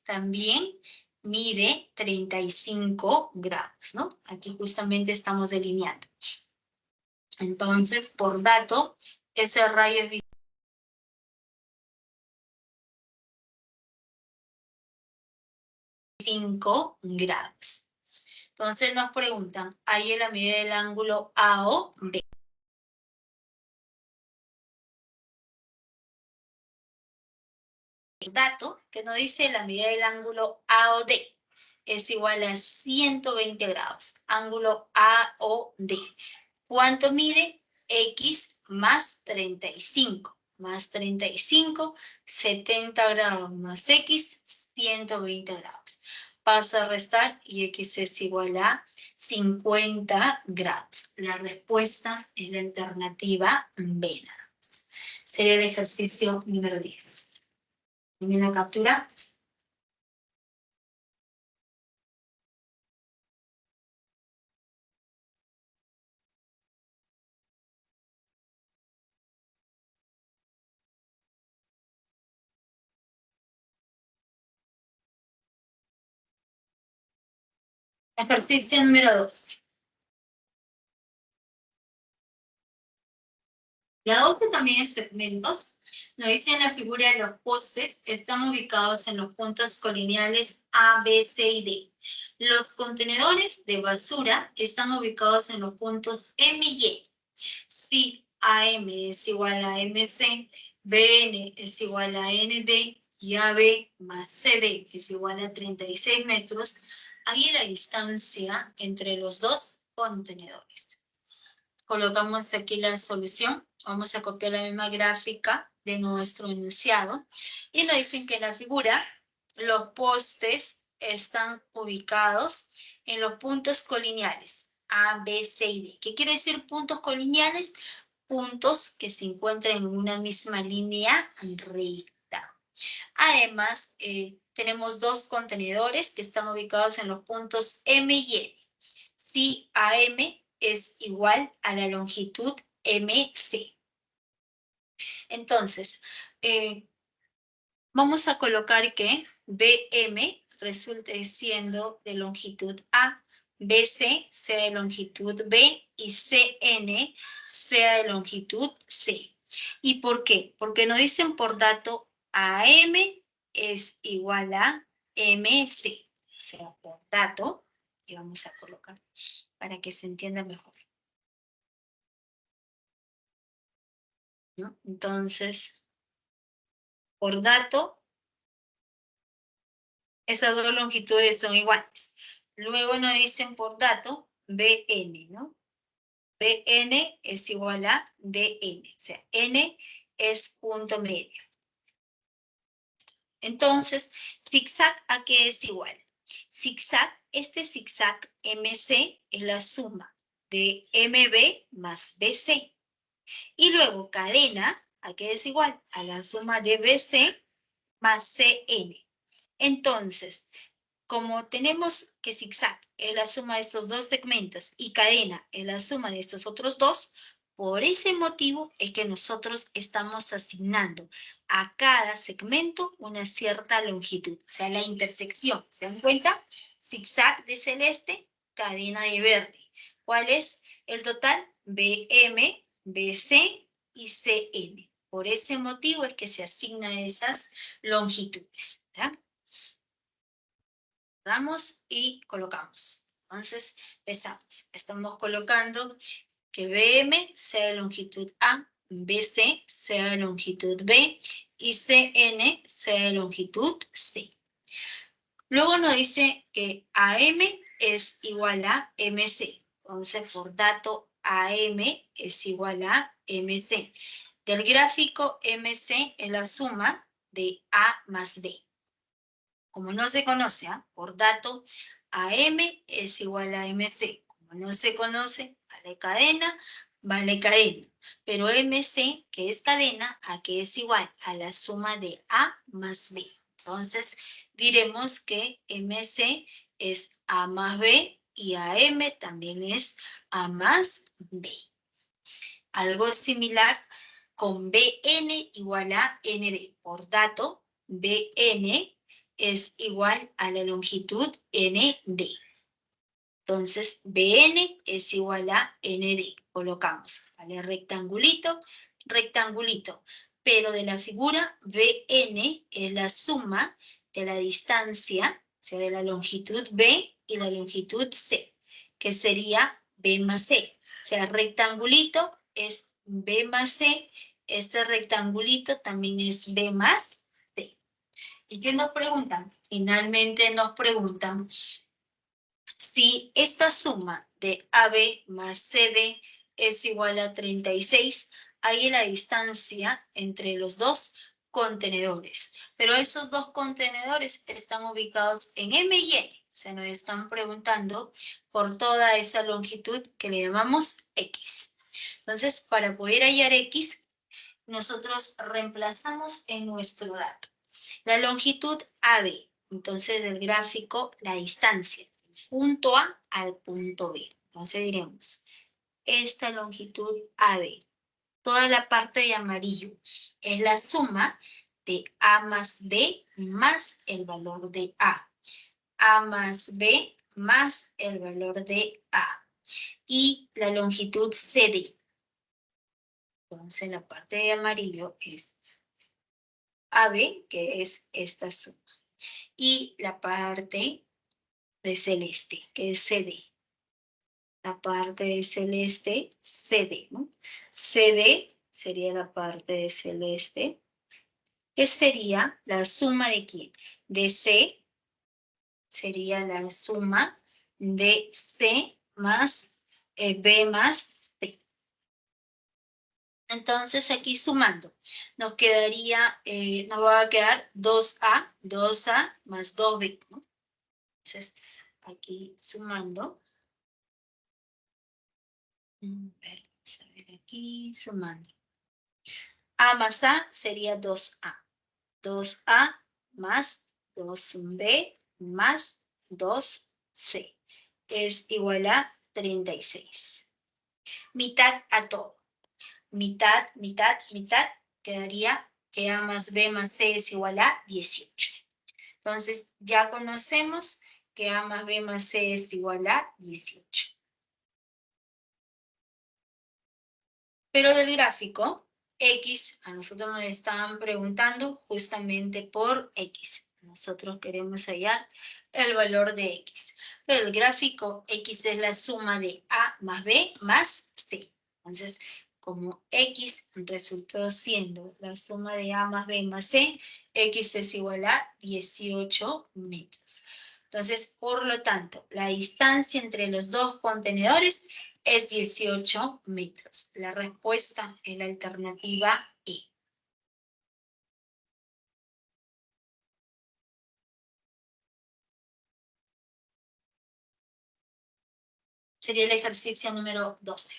también mide 35 grados, ¿no? Aquí justamente estamos delineando. Entonces, por dato, ese rayo es 5 grados. Entonces nos preguntan, ¿hay en la medida del ángulo AOB? El dato que nos dice la medida del ángulo AOD es igual a 120 grados. Ángulo AOD. ¿Cuánto mide? X más 35. Más 35, 70 grados más X, 120 grados. Pasa a restar y X es igual a 50 grados. La respuesta es la alternativa B. Sería el ejercicio número 10. ¿Tienen la captura? Ejercicio número 2. La otra también es segmentos. Nos dice en la figura los postes están ubicados en los puntos colineales A, B, C y D. Los contenedores de basura están ubicados en los puntos M y Y. Si AM es igual a MC, BN es igual a ND y AB más CD es igual a 36 metros, ahí la distancia entre los dos contenedores. Colocamos aquí la solución. Vamos a copiar la misma gráfica de nuestro enunciado. Y nos dicen que en la figura los postes están ubicados en los puntos colineales A, B, C y D. ¿Qué quiere decir puntos colineales? Puntos que se encuentran en una misma línea recta. Además, tenemos dos contenedores que están ubicados en los puntos M y N. Si AM es igual a la longitud MC. Entonces, vamos a colocar que BM resulte siendo de longitud A, BC sea de longitud B y CN sea de longitud C. ¿Y por qué? Porque nos dicen por dato AM es igual a MC. O sea, por dato, y vamos a colocar para que se entienda mejor. ¿No? Entonces, por dato, esas dos longitudes son iguales. Luego nos dicen por dato BN, ¿no? BN es igual a DN, o sea, N es punto medio. Entonces, zigzag, ¿a qué es igual? Zigzag, este zigzag MC es la suma de MB más BC. Y luego cadena, ¿a qué es igual? A la suma de BC más CN. Entonces, como tenemos que zigzag es la suma de estos dos segmentos y cadena es la suma de estos otros dos, por ese motivo es que nosotros estamos asignando a cada segmento una cierta longitud, o sea, la intersección. ¿Se dan cuenta? Zigzag de celeste, cadena de verde. ¿Cuál es el total? BM, BC y CN. Por ese motivo es que se asignan esas longitudes. ¿Ya? Vamos y colocamos. Entonces, empezamos. Estamos colocando que BM sea de longitud A, BC sea de longitud B y CN sea de longitud C. Luego nos dice que AM es igual a MC. Entonces, por dato, AM es igual a MC. Del gráfico, MC es la suma de A más B. Como no se conoce, por dato, AM es igual a MC. Como no se conoce, vale cadena. Pero MC, que es cadena, ¿a qué es igual? A la suma de A más B. Entonces, diremos que MC es A más B y AM también es A más B. Algo similar con BN igual a ND. Por dato, BN es igual a la longitud ND. Entonces, BN es igual a ND. Colocamos, ¿vale? Rectangulito, rectangulito. Pero de la figura, BN es la suma de la distancia, o sea, de la longitud B y la longitud C, que sería B más C. O sea, rectangulito es B más C. Este rectangulito también es B más C. ¿Y qué nos preguntan? Finalmente nos preguntan si esta suma de AB más CD es igual a 36, ahí la distancia entre los dos contenedores. Pero estos dos contenedores están ubicados en M y N. Se nos están preguntando por toda esa longitud que le llamamos X. Entonces, para poder hallar X, nosotros reemplazamos en nuestro dato la longitud AB. Entonces, del gráfico, la distancia del punto A al punto B. Entonces diremos, esta longitud AB, toda la parte de amarillo, es la suma de A más B más el valor de A. A más B más el valor de A. Y la longitud CD. Entonces, la parte de amarillo es AB, que es esta suma. Y la parte de celeste, que es CD. La parte de celeste, CD, ¿no? CD sería la parte de celeste, que sería la suma de ¿quién? De C, sería la suma de C más B más C. Entonces aquí sumando, nos quedaría, nos va a quedar 2A más 2B, ¿no? Entonces aquí sumando, vamos a ver aquí, sumando. A más A sería 2A. 2A más 2B más 2C es igual a 36. Mitad a todo. Mitad, mitad, mitad, quedaría que A más B más C es igual a 18. Entonces, ya conocemos que A más B más C es igual a 18. Pero del gráfico, X, a nosotros nos estaban preguntando justamente por X. Nosotros queremos hallar el valor de X. Pero el gráfico, X es la suma de A más B más C. Entonces, como X resultó siendo la suma de A más B más C, X es igual a 18 metros. Entonces, por lo tanto, la distancia entre los dos contenedores es 18 metros. La respuesta es la alternativa E. Sería el ejercicio número 12.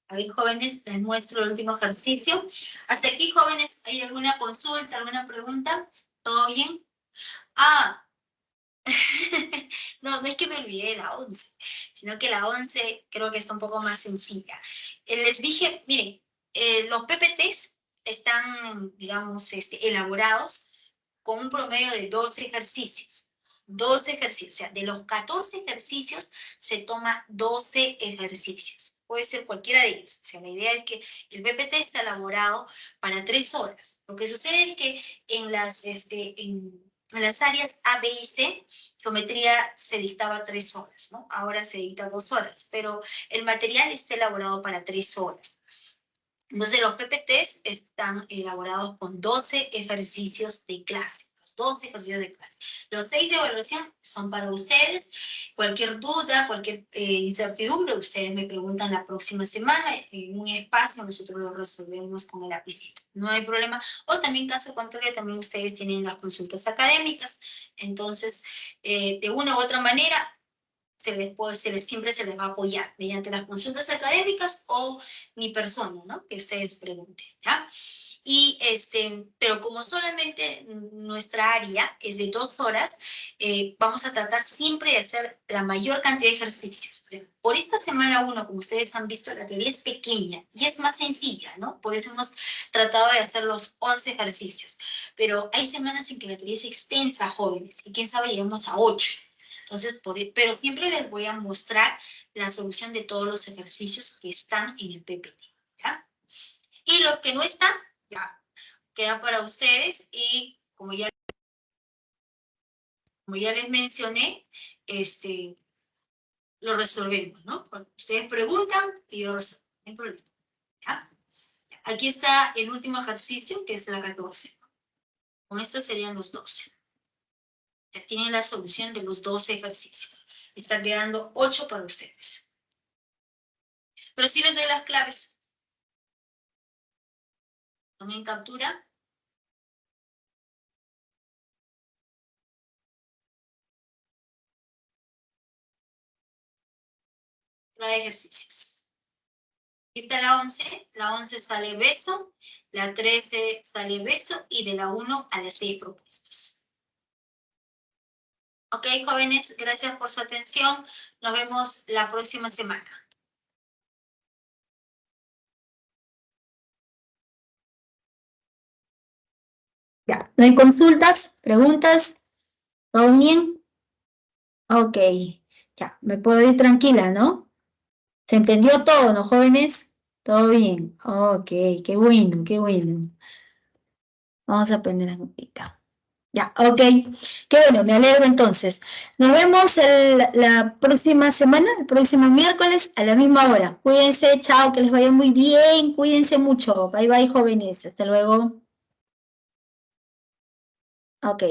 A ver, jóvenes, les muestro el último ejercicio. Hasta aquí, jóvenes, ¿hay alguna consulta, alguna pregunta? ¿Todo bien? Ah, no, no es que me olvidé de la 11, sino que la 11 creo que está un poco más sencilla. Les dije, miren, los PPTs están, digamos, elaborados con un promedio de 12 ejercicios. 12 ejercicios, o sea, de los 14 ejercicios se toma 12 ejercicios. Puede ser cualquiera de ellos. O sea, la idea es que el PPT está elaborado para 3 horas. Lo que sucede es que en las áreas A, B y C, geometría se dictaba 3 horas, ¿no? Ahora se dicta 2 horas, pero el material está elaborado para 3 horas. Entonces, los PPTs están elaborados con 12 ejercicios de clase. Los 12 ejercicios de clase. Los 6 de evaluación son para ustedes. Cualquier duda, cualquier incertidumbre, ustedes me preguntan la próxima semana. En un espacio nosotros lo resolvemos con el lapicito. No hay problema. O también, caso contrario, también ustedes tienen las consultas académicas. Entonces, de una u otra manera, siempre se les va a apoyar mediante las consultas académicas o mi persona, ¿no? Que ustedes pregunten, ¿ya? Y pero como solamente nuestra área es de 2 horas, vamos a tratar siempre de hacer la mayor cantidad de ejercicios. Por esta semana 1, como ustedes han visto, la teoría es pequeña y es más sencilla, ¿no? Por eso hemos tratado de hacer los 11 ejercicios. Pero hay semanas en que la teoría es extensa, jóvenes, y quién sabe, llegamos a 8. Entonces, pero siempre les voy a mostrar la solución de todos los ejercicios que están en el PPT, ¿ya? Y los que no están, ya queda para ustedes y como ya les mencioné, lo resolvemos, ¿no? Ustedes preguntan y yo resuelvo, no hay problema, ¿ya? Aquí está el último ejercicio, que es la 14. Con esto serían los 12. Ya tienen la solución de los 12 ejercicios. Están quedando 8 para ustedes. Pero sí les doy las claves. Tomen captura. La de ejercicios. Aquí está la 11 sale beso, la 13 sale beso y de la 1 a la 6 propuestos. Ok, jóvenes, gracias por su atención. Nos vemos la próxima semana. Ya, ¿no hay consultas, preguntas? ¿Todo bien? Ok, ya, me puedo ir tranquila, ¿no? ¿Se entendió todo, no, jóvenes? Todo bien. Ok, qué bueno, qué bueno. Vamos a aprender ahorita. Ya, ok. Qué bueno, me alegro entonces. Nos vemos la próxima semana, el próximo miércoles a la misma hora. Cuídense, chao, que les vaya muy bien. Cuídense mucho. Bye bye, jóvenes. Hasta luego. Ok.